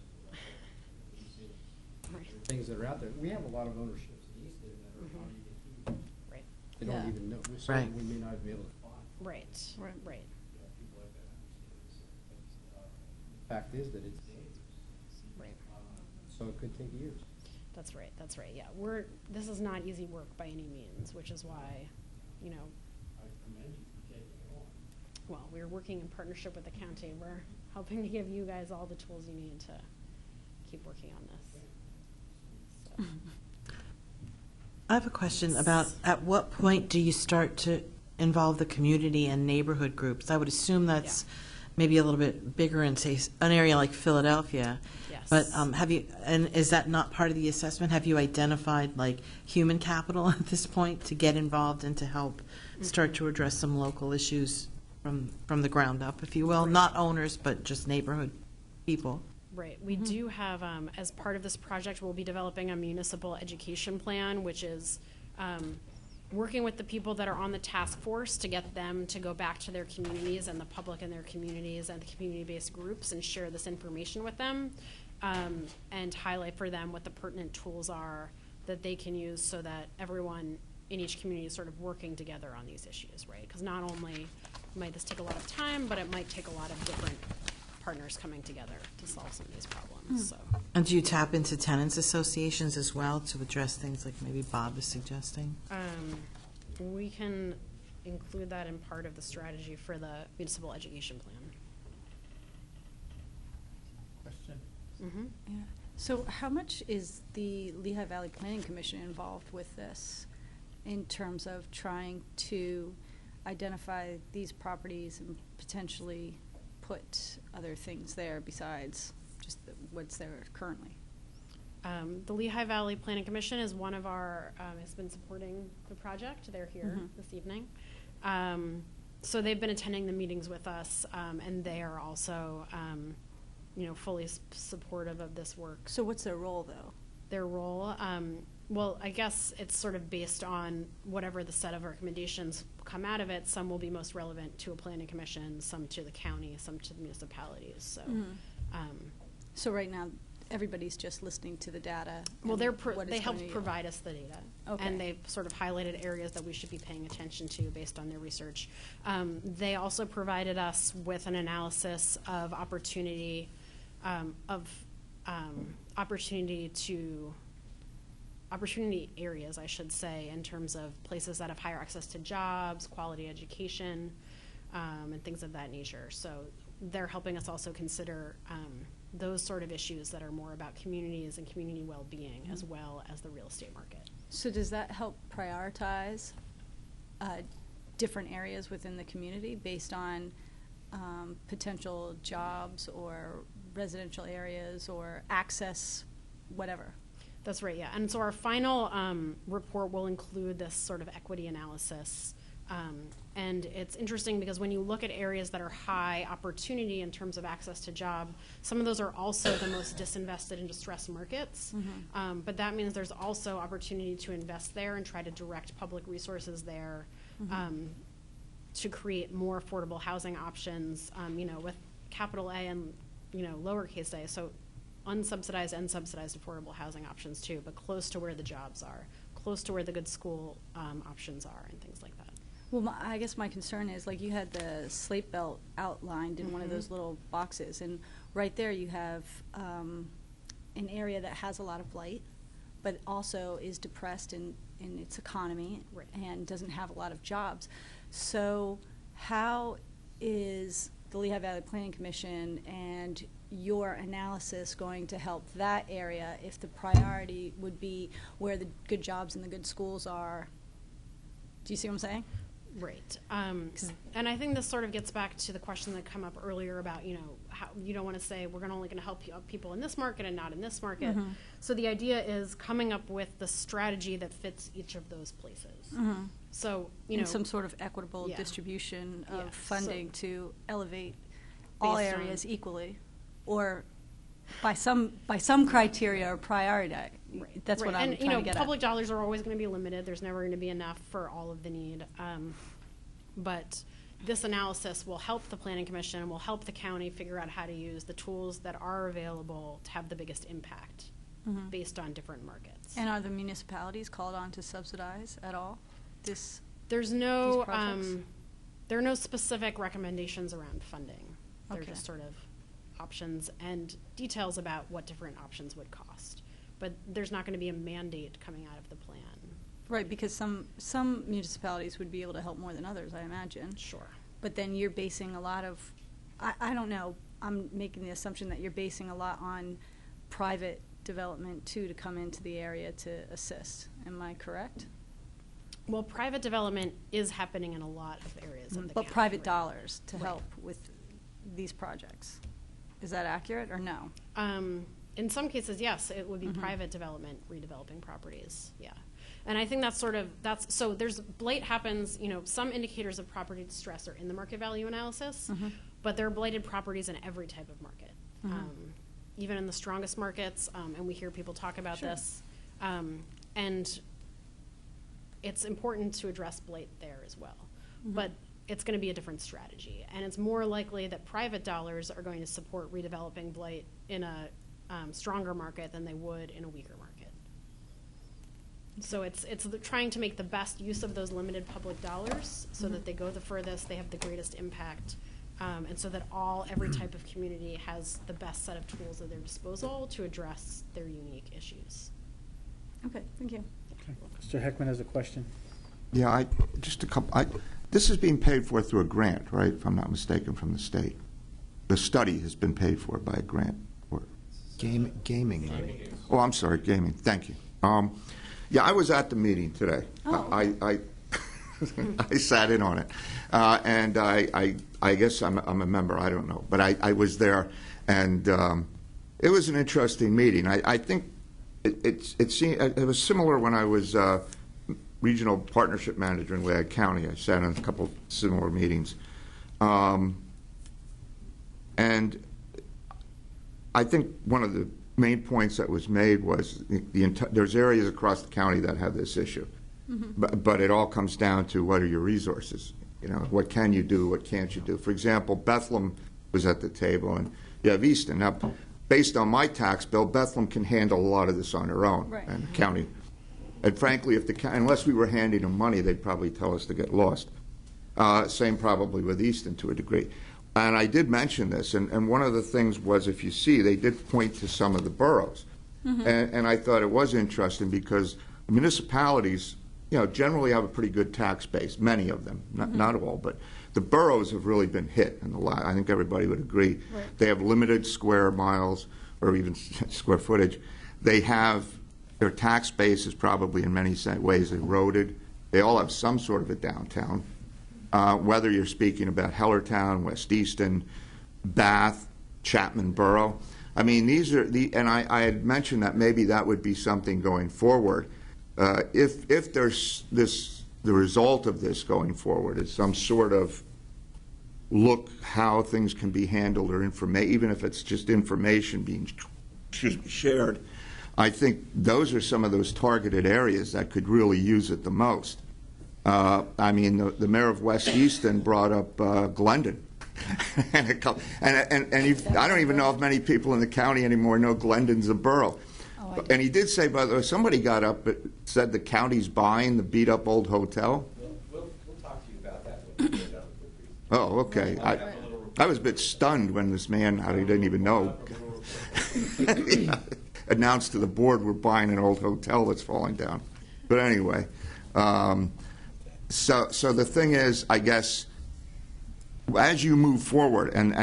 and the things that are out there. We have a lot of ownerships in Easton that are not even huge. Right. They don't even know. So we may not be able to find. Right. People like that understand this. The fact is that it's dangerous. Right. So it could take years. That's right. Yeah, this is not easy work by any means, which is why, I commend you for taking it on. well, we're working in partnership with the county. We're helping to give you guys all the tools you need to keep working on this. So. I have a question about at what point do you start to involve the community and neighborhood groups? I would assume that's maybe a little bit bigger in, say, an area like Philadelphia. Yes. But and is that not part of the assessment? Have you identified like human capital at this point to get involved and to help start to address some local issues from the ground up, if you will? Not owners, but just neighborhood people. Right. We do have, as part of this project, we'll be developing a municipal education plan, which is working with the people that are on the task force to get them to go back to their communities and the public in their communities and the community-based groups and share this information with them, and highlight for them what the pertinent tools are that they can use so that everyone in each community is sort of working together on these issues, right? Because not only might this take a lot of time, but it might take a lot of different partners coming together to solve some of these problems. So. And do you tap into tenants associations as well to address things like maybe Bob is suggesting? We can include that in part of the strategy for the municipal education plan. Question? Mm-hmm. Yeah. So how much is the Lehigh Valley Planning Commission involved with this in terms of trying to identify these properties and potentially put other things there besides just what's there currently? The Lehigh Valley Planning Commission is one of our, has been supporting the project. They're here this evening. So they've been attending the meetings with us, and they are also, fully supportive of this work. So what's their role, though? Their role, well, I guess it's sort of based on whatever the set of recommendations come out of it. Some will be most relevant to a planning commission, some to the county, some to the municipalities. So, so right now, everybody's just listening to the data. Well, they helped provide us the data, okay. And they've sort of highlighted areas that we should be paying attention to based on their research. They also provided us with an analysis of opportunity areas, I should say, in terms of places that have higher access to jobs, quality education, and things of that nature. So they're helping us also consider those sort of issues that are more about communities and community well-being, as well as the real estate market. So does that help prioritize different areas within the community based on potential jobs or residential areas or access, whatever? That's right, yeah. And so our final report will include this sort of equity analysis And it's interesting because when you look at areas that are high opportunity in terms of access to job, some of those are also the most disinvested and distressed markets. But that means there's also opportunity to invest there and try to direct public resources there to create more affordable housing options, with capital A and, lowercase a. So unsubsidized and subsidized affordable housing options too, but close to where the jobs are, close to where the good school options are and things like that. Well, I guess my concern is, like, you had the slate belt outlined in one of those little boxes, and right there you have an area that has a lot of blight, but also is depressed in its economy and doesn't have a lot of jobs. So how is the Lehigh Valley Planning Commission and your analysis going to help that area if the priority would be where the good jobs and the good schools are? Do you see what I'm saying? Right. And I think this sort of gets back to the question that come up earlier about, how you don't want to say we're only going to help people in this market and not in this market. So the idea is coming up with the strategy that fits each of those places. So, and some sort of equitable distribution of funding to elevate all areas equally, or by some criteria or priority. That's what I'm trying to get at. Public dollars are always going to be limited. There's never going to be enough for all of the need. But this analysis will help the Planning Commission and will help the county figure out how to use the tools that are available to have the biggest impact based on different markets. And are the municipalities called on to subsidize at all? There's no there are no specific recommendations around funding. They're just sort of options and details about what different options would cost. But there's not going to be a mandate coming out of the plan. Right, because some municipalities would be able to help more than others, I imagine. Sure. But then you're basing a lot of, I don't know, I'm making the assumption that you're basing a lot on private development too to come into the area to assist. Am I correct? Well, private development is happening in a lot of areas of the county. But private dollars to help with these projects. Is that accurate or no? In some cases, yes, it would be private development, redeveloping properties, And I think so there's, blight happens, some indicators of property distress are in the market value analysis, but there are blighted properties in every type of market, even in the strongest markets, and we hear people talk about this. And it's important to address blight there as well. But it's going to be a different strategy. And it's more likely that private dollars are going to support redeveloping blight in a stronger market than they would in a weaker market. So it's trying to make the best use of those limited public dollars so that they go the furthest, they have the greatest impact, and so that every type of community has the best set of tools at their disposal to address their unique issues. Okay, thank you. Okay. Mr. Heckman has a question. Yeah, this is being paid for through a grant, right, if I'm not mistaken, from the state. The study has been paid for by a grant. Gaming. Oh, I'm sorry, gaming. Thank you. Yeah, I was at the meeting today. I sat in on it, and I guess I'm a member. I don't know, but I was there, and it was an interesting meeting. I think it was similar when I was regional partnership manager in Lehigh County. I sat in a couple similar meetings, and I think one of the main points that was made was there's areas across the county that have this issue, but it all comes down to what are your resources. What can you do, what can't you do. For example, Bethlehem was at the table, and you have Easton. Now, based on my tax bill, Bethlehem can handle a lot of this on their own, and the county. And frankly, unless we were handing them money, they'd probably tell us to get lost. Same probably with Easton to a degree. And I did mention this, and one of the things was, if you see, they did point to some of the boroughs. And I thought it was interesting because municipalities, generally have a pretty good tax base, many of them, not all, but the boroughs have really been hit. And I think everybody would agree. Right. They have limited square miles or even square footage. Their tax base is probably in many ways eroded. They all have some sort of a downtown. Whether you're speaking about Hellertown, West Easton, Bath, Chapman Borough. I mean, these are and I had mentioned that maybe that would be something going forward. If there's this the result of this going forward is some sort of look how things can be handled, or even if it's just information being shared. I think those are some of those targeted areas that could really use it the most. I mean, the mayor of West Easton brought up Glendon. I don't even know if many people in the county anymore know Glendon's a borough. And he did say, by the way, somebody got up and said the county's buying the beat-up old hotel. We'll talk to you about that when we get done with the Oh, okay. I was a bit stunned when this man, I didn't even know, announced to the board, we're buying an old hotel that's falling down. But anyway, so the thing is, I guess, as you move forward, and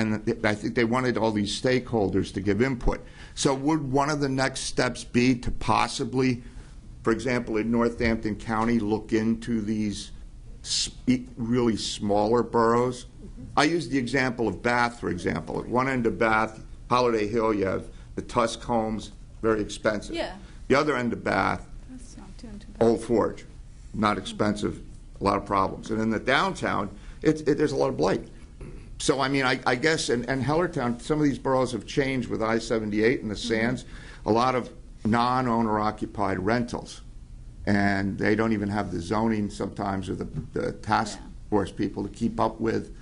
I think they wanted all these stakeholders to give input. So would one of the next steps be to possibly, for example, in Northampton County, look into these really smaller boroughs? I use the example of Bath, for example. At one end of Bath, Holiday Hill, you have the Tusk homes, very expensive. Yeah. The other end of Bath, That's not too bad. Old Forge, not expensive, a lot of problems. And in the downtown, there's a lot of blight. So, I mean, I guess, and Hellertown, some of these boroughs have changed with I-78 and the Sands, a lot of non-owner occupied rentals. And they don't even have the zoning sometimes, or the task force people to keep up with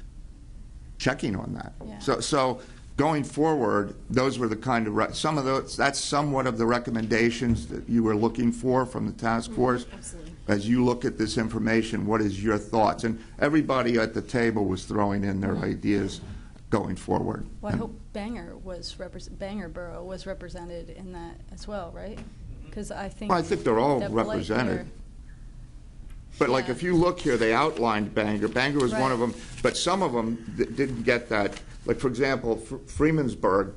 checking on that. Yeah. So going forward, those were the kind of, some of those, that's somewhat of the recommendations that you were looking for from the task force. Absolutely. As you look at this information, what is your thoughts? And everybody at the table was throwing in their ideas going forward. Well, I hope Bangor Borough was represented in that as well, right? Because I think. Well, I think they're all that Blight represented. there- But like, if you look here, they outlined Bangor. Bangor was one of them, but some of them didn't get that. Like, for example, Freemansburg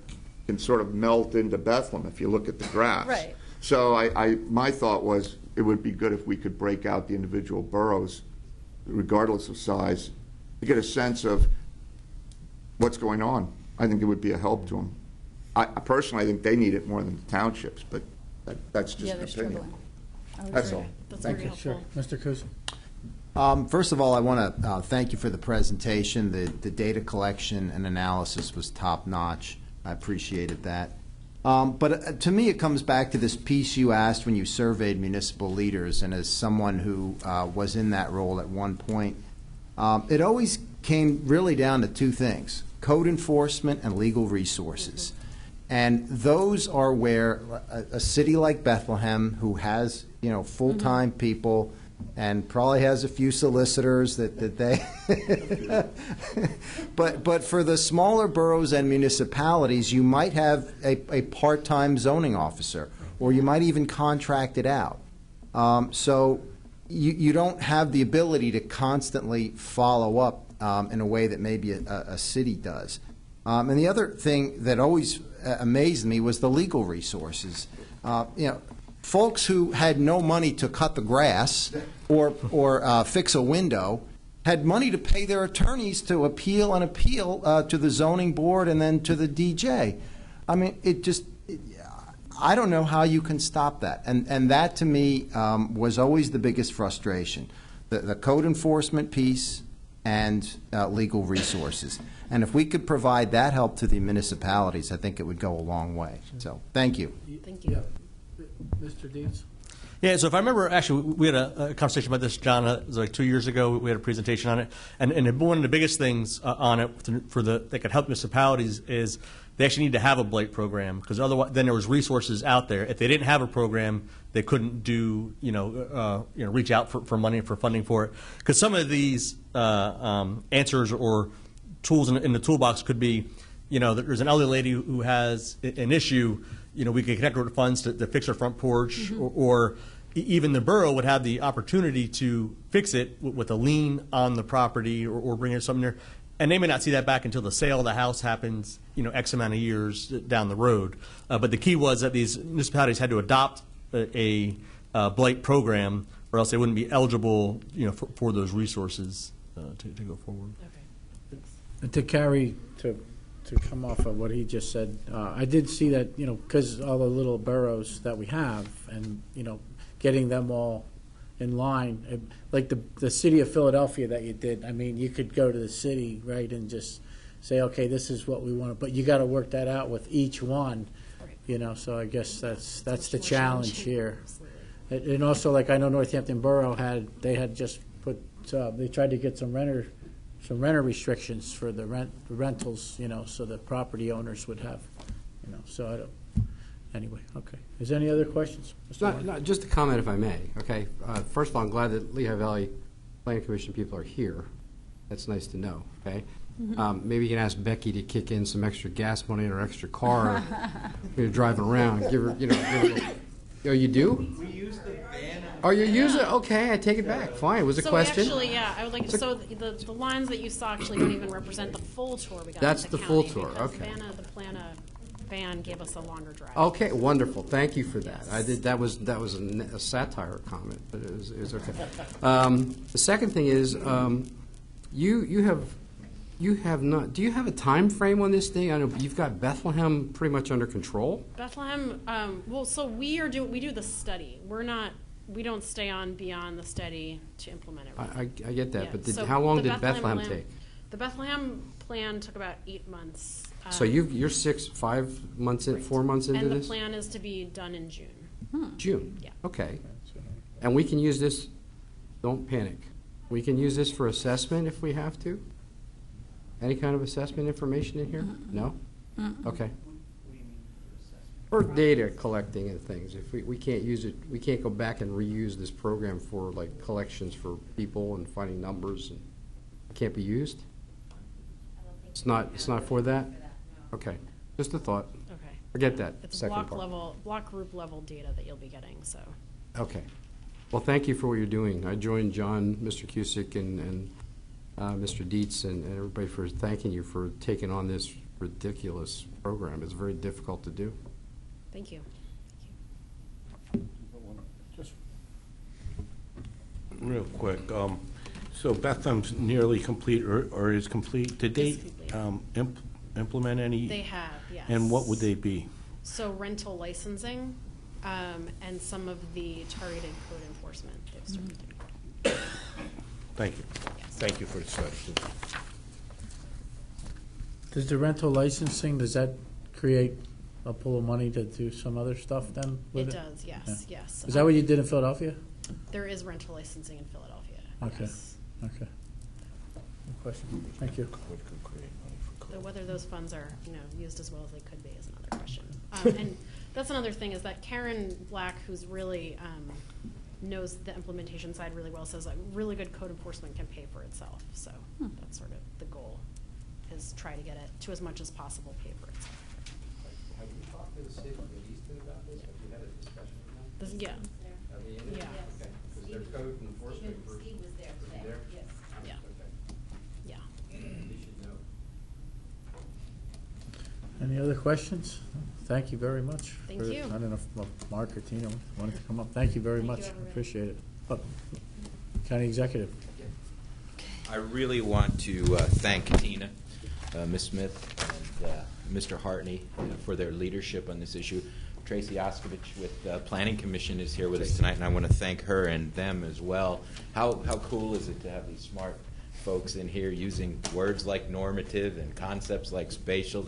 can sort of melt into Bethlehem if you look at the graphs. Right. So my thought was it would be good if we could break out the individual boroughs, regardless of size, to get a sense of what's going on. I think it would be a help to them. I personally, I think they need it more than the townships, but that's just Yeah, an they're opinion. struggling. I would That's agree. all. That's Thank very you. helpful. Mr. Kusin. First of all, I want to thank you for the presentation. The data collection and analysis was top-notch. I appreciated that. But to me, it comes back to this piece you asked when you surveyed municipal leaders, and as someone who was in that role at one point, it always came really down to two things: code enforcement and legal resources. And those are where a city like Bethlehem, who has, full-time people and probably has a few solicitors that they but for the smaller boroughs and municipalities, you might have a part-time zoning officer, or you might even contract it out. So you don't have the ability to constantly follow up in a way that maybe a city does. And the other thing that always amazed me was the legal resources. Folks who had no money to cut the grass or fix a window had money to pay their attorneys to appeal to the zoning board and then to the DJ. I mean, I don't know how you can stop that. And that, to me, was always the biggest frustration, the code enforcement piece and legal resources. And if we could provide that help to the municipalities, I think it would go a long way. So, thank you. Thank you. Mr. Deeds? Yeah, so if I remember, actually, we had a conversation about this, John, it was like 2 years ago. We had a presentation on it. And one of the biggest things on it that could help municipalities is they actually need to have a blight program, because otherwise then there was resources out there. If they didn't have a program, they couldn't do, reach out for money, for funding for it. Because some of these answers or tools in the toolbox could be, there's an elderly lady who has an issue, we could connect her with funds to fix her front porch, or even the borough would have the opportunity to fix it with a lien on the property, or bring it something there. And they may not see that back until the sale of the house happens, X amount of years down the road. But the key was that these municipalities had to adopt a blight program, or else they wouldn't be eligible, for those resources to go forward. To carry, to come off of what he just said, I did see that, because all the little boroughs that we have, and, getting them all in line. Like the city of Philadelphia that you did, I mean, you could go to the city, right, and just say, okay, this is what we want, but you got to work that out with each one, you know, so I guess that's the challenge here. And also, like, I know Northampton Borough they had just put, they tried to get some renter restrictions for the rentals, you know, so the property owners would have, you know, so I don't, anyway, okay. Is there any other questions? Not just a comment, if I may, okay? First of all, I'm glad that Lehigh Valley Planning Commission people are here. That's nice to know, okay? Maybe you can ask Becky to kick in some extra gas money or extra car you're driving around. Give her, you know, give her a little, oh, you do? We use the van. Oh, you use it? Okay, I take it back. Fine. It was a question. So actually, yeah, I would like. So the lines that you saw actually don't even represent the full tour we got. That's with the county full tour, because okay. The Plana van gave us a longer drive. Okay, wonderful. Thank you for that. I did. That was a satire comment, but it was okay. The second thing is, you have not. Do you have a time frame on this thing? I know you've got Bethlehem pretty much under control. Bethlehem. Well, so we do the study. We don't stay on beyond the study to implement it. I get that, Yeah. but So how long the did Bethlehem take? The Bethlehem plan took about 8 months. So you're 5 months in, 4 months into and this? the plan is to be done in June. June? Yeah. Okay. And we can use this, don't panic, we can use this for assessment if we have to? Any kind of assessment information in here? No? Okay. Or data collecting and things. If we can't use it, we can't go back and reuse this program for like collections for people and finding numbers, and it can't be used? It's not for that? Okay. Just a thought. Okay. Forget that It's second part. block group level data that you'll be getting. So. Okay. Well, thank you for what you're doing. I joined John, Mr. Cusick, and Mr. Dietz, and everybody for thanking you for taking on this ridiculous program. It's very difficult to do. Thank you. Just real quick, so Bethlehem's nearly complete or is complete. Did they implement any? They have, yes. And what would they be? So rental licensing and some of the targeted code enforcement. They've started doing. Thank you. Yes. Thank you for the study. Does the rental licensing, does that create a pool of money to do some other stuff then with it? It does, yes, yes. Is that what you did in Philadelphia? There is rental licensing in Philadelphia. Okay, Yes. okay. No question. Thank you. So whether those funds are, used as well as they could be is another question. And that's another thing is that Karen Black, who's really knows the implementation side really well, says like really good code enforcement can pay for itself. So that's sort of the goal, is try to get it to as much as possible pay for itself. Have you talked to the city of Easton about this? Have you had a discussion with them? Yeah. Are they in it? Yeah. Okay, because their code enforcement. Steve was there today, yes. Yeah. Okay. Yeah. They should know. Any other questions? Thank you very much. Thank you. I don't know if Mark or Tina wanted to come up. Thank you very Thank much. you, everybody. Appreciate it. County Executive. I really want to thank Tina, Ms. Smith, and Mr. Hartney for their leadership on this issue. Tracy Oskovich with the Planning Commission is here with us tonight, and I want to thank her and them as well. How cool is it to have these smart folks in here using words like normative and concepts like spatial?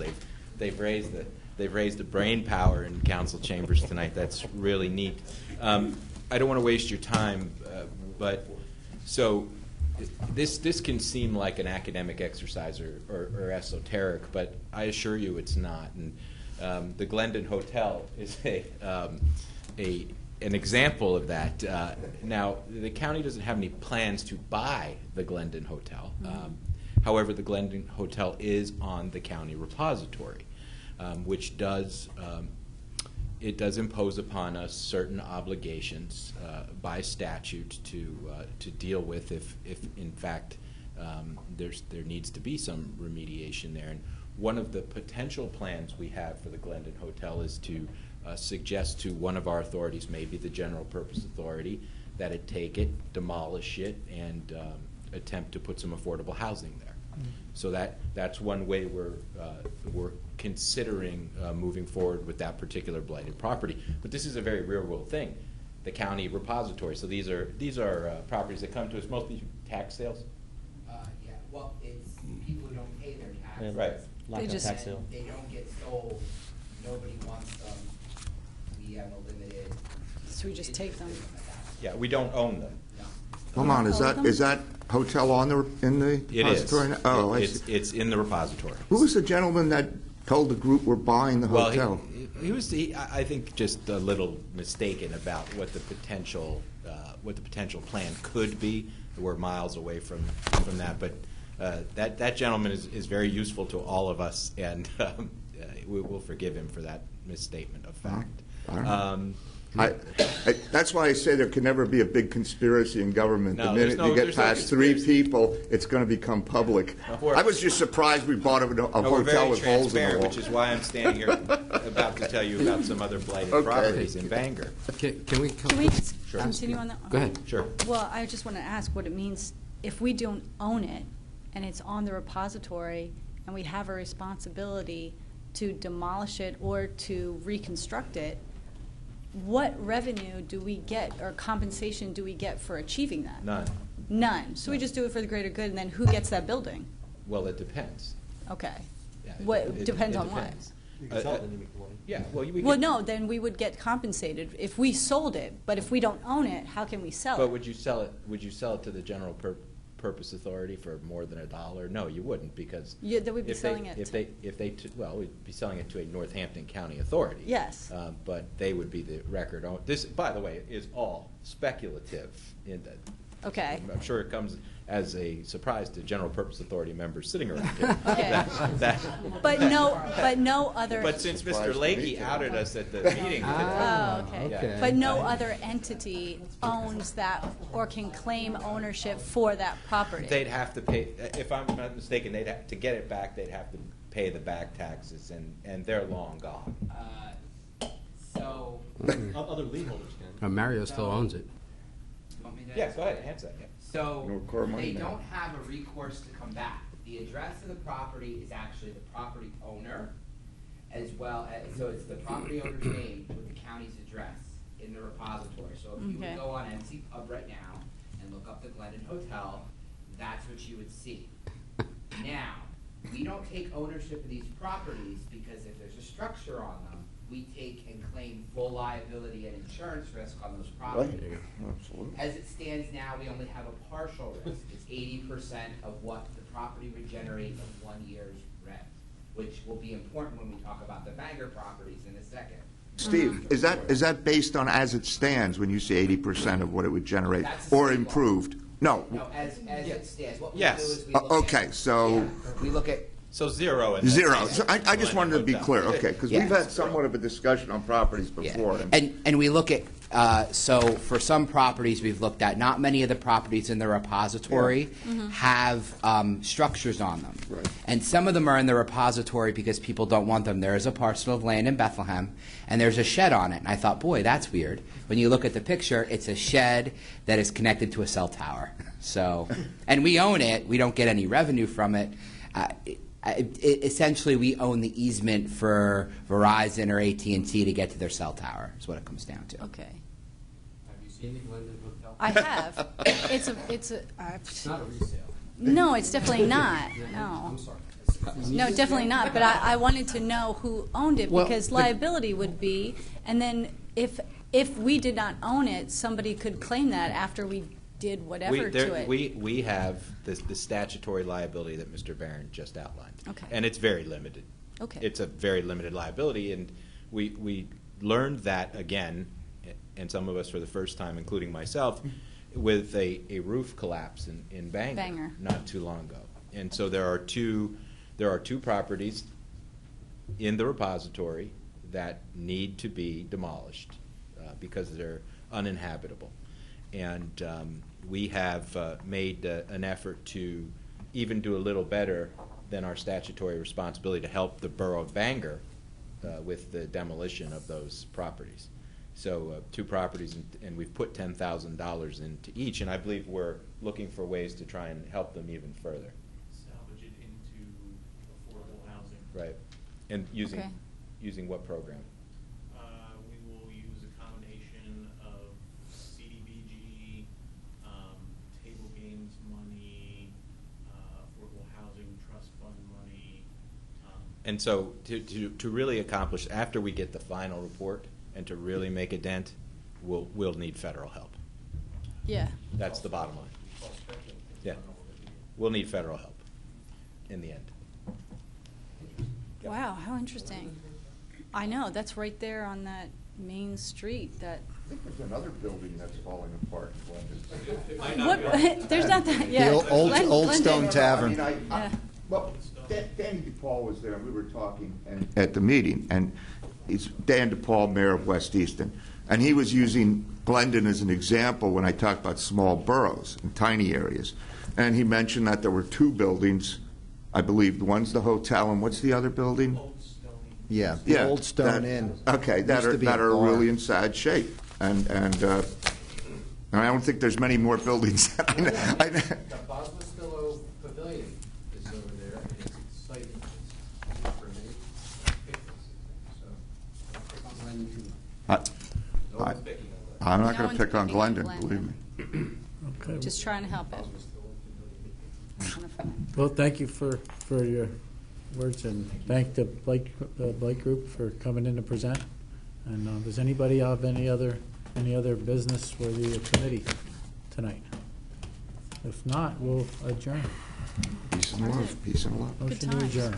They've raised the brain power in council chambers tonight. That's really neat. I don't want to waste your time, but so this can seem like an academic exercise or esoteric, but I assure you it's not. And the Glendon Hotel is an example of that. Now, the county doesn't have any plans to buy the Glendon Hotel. However, the Glendon Hotel is on the county repository, which does impose upon us certain obligations by statute to deal with if in fact there needs to be some remediation there. And one of the potential plans we have for the Glendon Hotel is to suggest to one of our authorities, maybe the General Purpose Authority, that it take it, demolish it, and attempt to put some affordable housing there. So that's one way we're considering moving forward with that particular blighted property. But this is a very real world thing. the county repository. So these are properties that come to us mostly tax sales. Yeah, well, it's people who don't pay their taxes. Right. They Just tax sale. They don't get sold. Nobody wants them. We have a limited. So we just take them. Yeah, we don't own them. Hold on, is that hotel in the It is. repository? Oh, I see. It's in the repository. Who was the gentleman that told the group we're buying the hotel? He was, I think, just a little mistaken about what the potential plan could be. We're miles away from that, but that gentleman is very useful to all of us, and we will forgive him for that misstatement of fact. All right. That's why I say there can never be a big conspiracy in government. No, the minute you get past 3 people, it's going to become public. I was just surprised we bought a hotel with holes in the wall. Which is why I'm standing here about to tell you about some other blighted properties in Bangor. Can we Sure. continue on that? Go ahead. Sure. Well, I just want to ask what it means if we don't own it and it's on the repository and we have a responsibility to demolish it or to reconstruct it. What revenue do we get or compensation do we get for achieving that? None. None. So we just do it for the greater good, and then who gets that building? Well, it depends. Okay. Yeah, What depends it on what? depends. You can sell it and you make the money. Yeah. Well, no, then we would get compensated if we sold it. But if we don't own it, how can we sell But it? would you sell it? Would you sell it to the general purpose authority for more than $1? No, you wouldn't, because Yeah, then we'd be if selling they, it if they well, we'd be selling it to a Northampton County authority. Yes. But they would be the record owner. This, by the way, is all speculative. Okay. I'm sure it comes as a surprise to general purpose authority members sitting around here. Okay. But no other. But since Mr. Lakey outed us at the meeting. Okay. But no other entity owns that or can claim ownership for that property. They'd have to pay, if I'm not mistaken, to get it back, they'd have to pay the back taxes, and they're long gone. So. Other lien holders can. Mario still owns it. Want me to Yeah, go ahead, answer that. Yeah. So No core money they now. don't have a recourse to come back. The address of the property is actually the property owner, as well as, so it's the property owner's name with the county's address in the repository. So if you Okay. would go on MC Pub right now and look up the Glendon Hotel, that's what you would see. Now, we don't take ownership of these properties because if there's a structure on them, we take and claim full liability and insurance risk on those properties. Absolutely. As it stands now, we only have a partial risk. It's 80% of what the property would generate of 1 year's rent, which will be important when we talk about the Bangor properties in a second. Steve, is that based on as it stands when you say 80% of what it would generate, That's the or state law. improved? No. No, as it stands. What we Yes. do is we look Okay, so we look at So zero. in zero. that So I just wanted to be clear, okay, because Yeah. we've had somewhat of a discussion on properties before. And we look at, so for some properties we've looked at, not many of the properties in the repository have structures on them. Right. And some of them are in the repository because people don't want them. There is a parcel of land in Bethlehem, and there's a shed on it. And I thought, boy, that's weird. When you look at the picture, it's a shed that is connected to a cell tower. So, and we own it. We don't get any revenue from it. Essentially, we own the easement for Verizon or AT&T to get to their cell tower, is what it comes down to. Okay. Have you seen the Glendon Hotel? I have. It's a. It's not a resale. No, it's definitely not. No. I'm sorry. No, definitely not. But I wanted to know who owned it Well, because liability would be, and then if we did not own it, somebody could claim that after we did whatever to it. We have the statutory liability that Mr. Barron just outlined. Okay. And it's very limited. Okay. It's a very limited liability, and we learned that again, and some of us for the first time, including myself, with a roof collapse in Bangor not too long ago. And so there are two properties in the repository that need to be demolished because they're uninhabitable. And we have made an effort to even do a little better than our statutory responsibility to help the borough of Bangor with the demolition of those properties. So 2 properties, and we've put $10,000 into each, and I believe we're looking for ways to try and help them even further. Salvage it into affordable housing. Right. And using Okay. using what program? We will use a combination of And so to really accomplish, after we get the final report and to really make a dent, we'll need federal help. Yeah. That's the bottom line. Yeah. We'll need federal help in the end. Wow, how interesting. I know, that's right there on that main street that. I think there's another building that's falling apart. What? There's not that, yeah. The old Stone Tavern. Well, Danny DePaul was there, and we were talking at the meeting, and it's Dan DePaul, mayor of West Easton, and he was using Glendon as an example when I talked about small boroughs and tiny areas. And he mentioned that there were two buildings, I believe. One's the hotel, and what's the other building? Yeah, the Old Stone Inn. Okay, that Used to be a are bar. really in sad shape. And I don't think there's many more buildings that I know. The Boswellistillo Pavilion is over there, and it's exciting for many picnics. I'm not going to pick on Glendon, believe me. Okay. Just trying to help it. Well, thank you for your words, and thank the Blight Group for coming in to present. And does anybody have any other business for the committee tonight? If not, we'll adjourn. Peace and love. Peace and love. Motion to adjourn.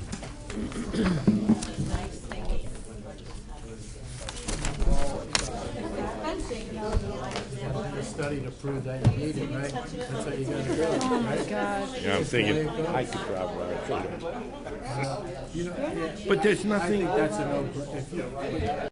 Study to prove that you need it, right? That's what you got to do. Oh my right? God. Yeah, I'm thinking I could travel around. But there's nothing. I think that's a no.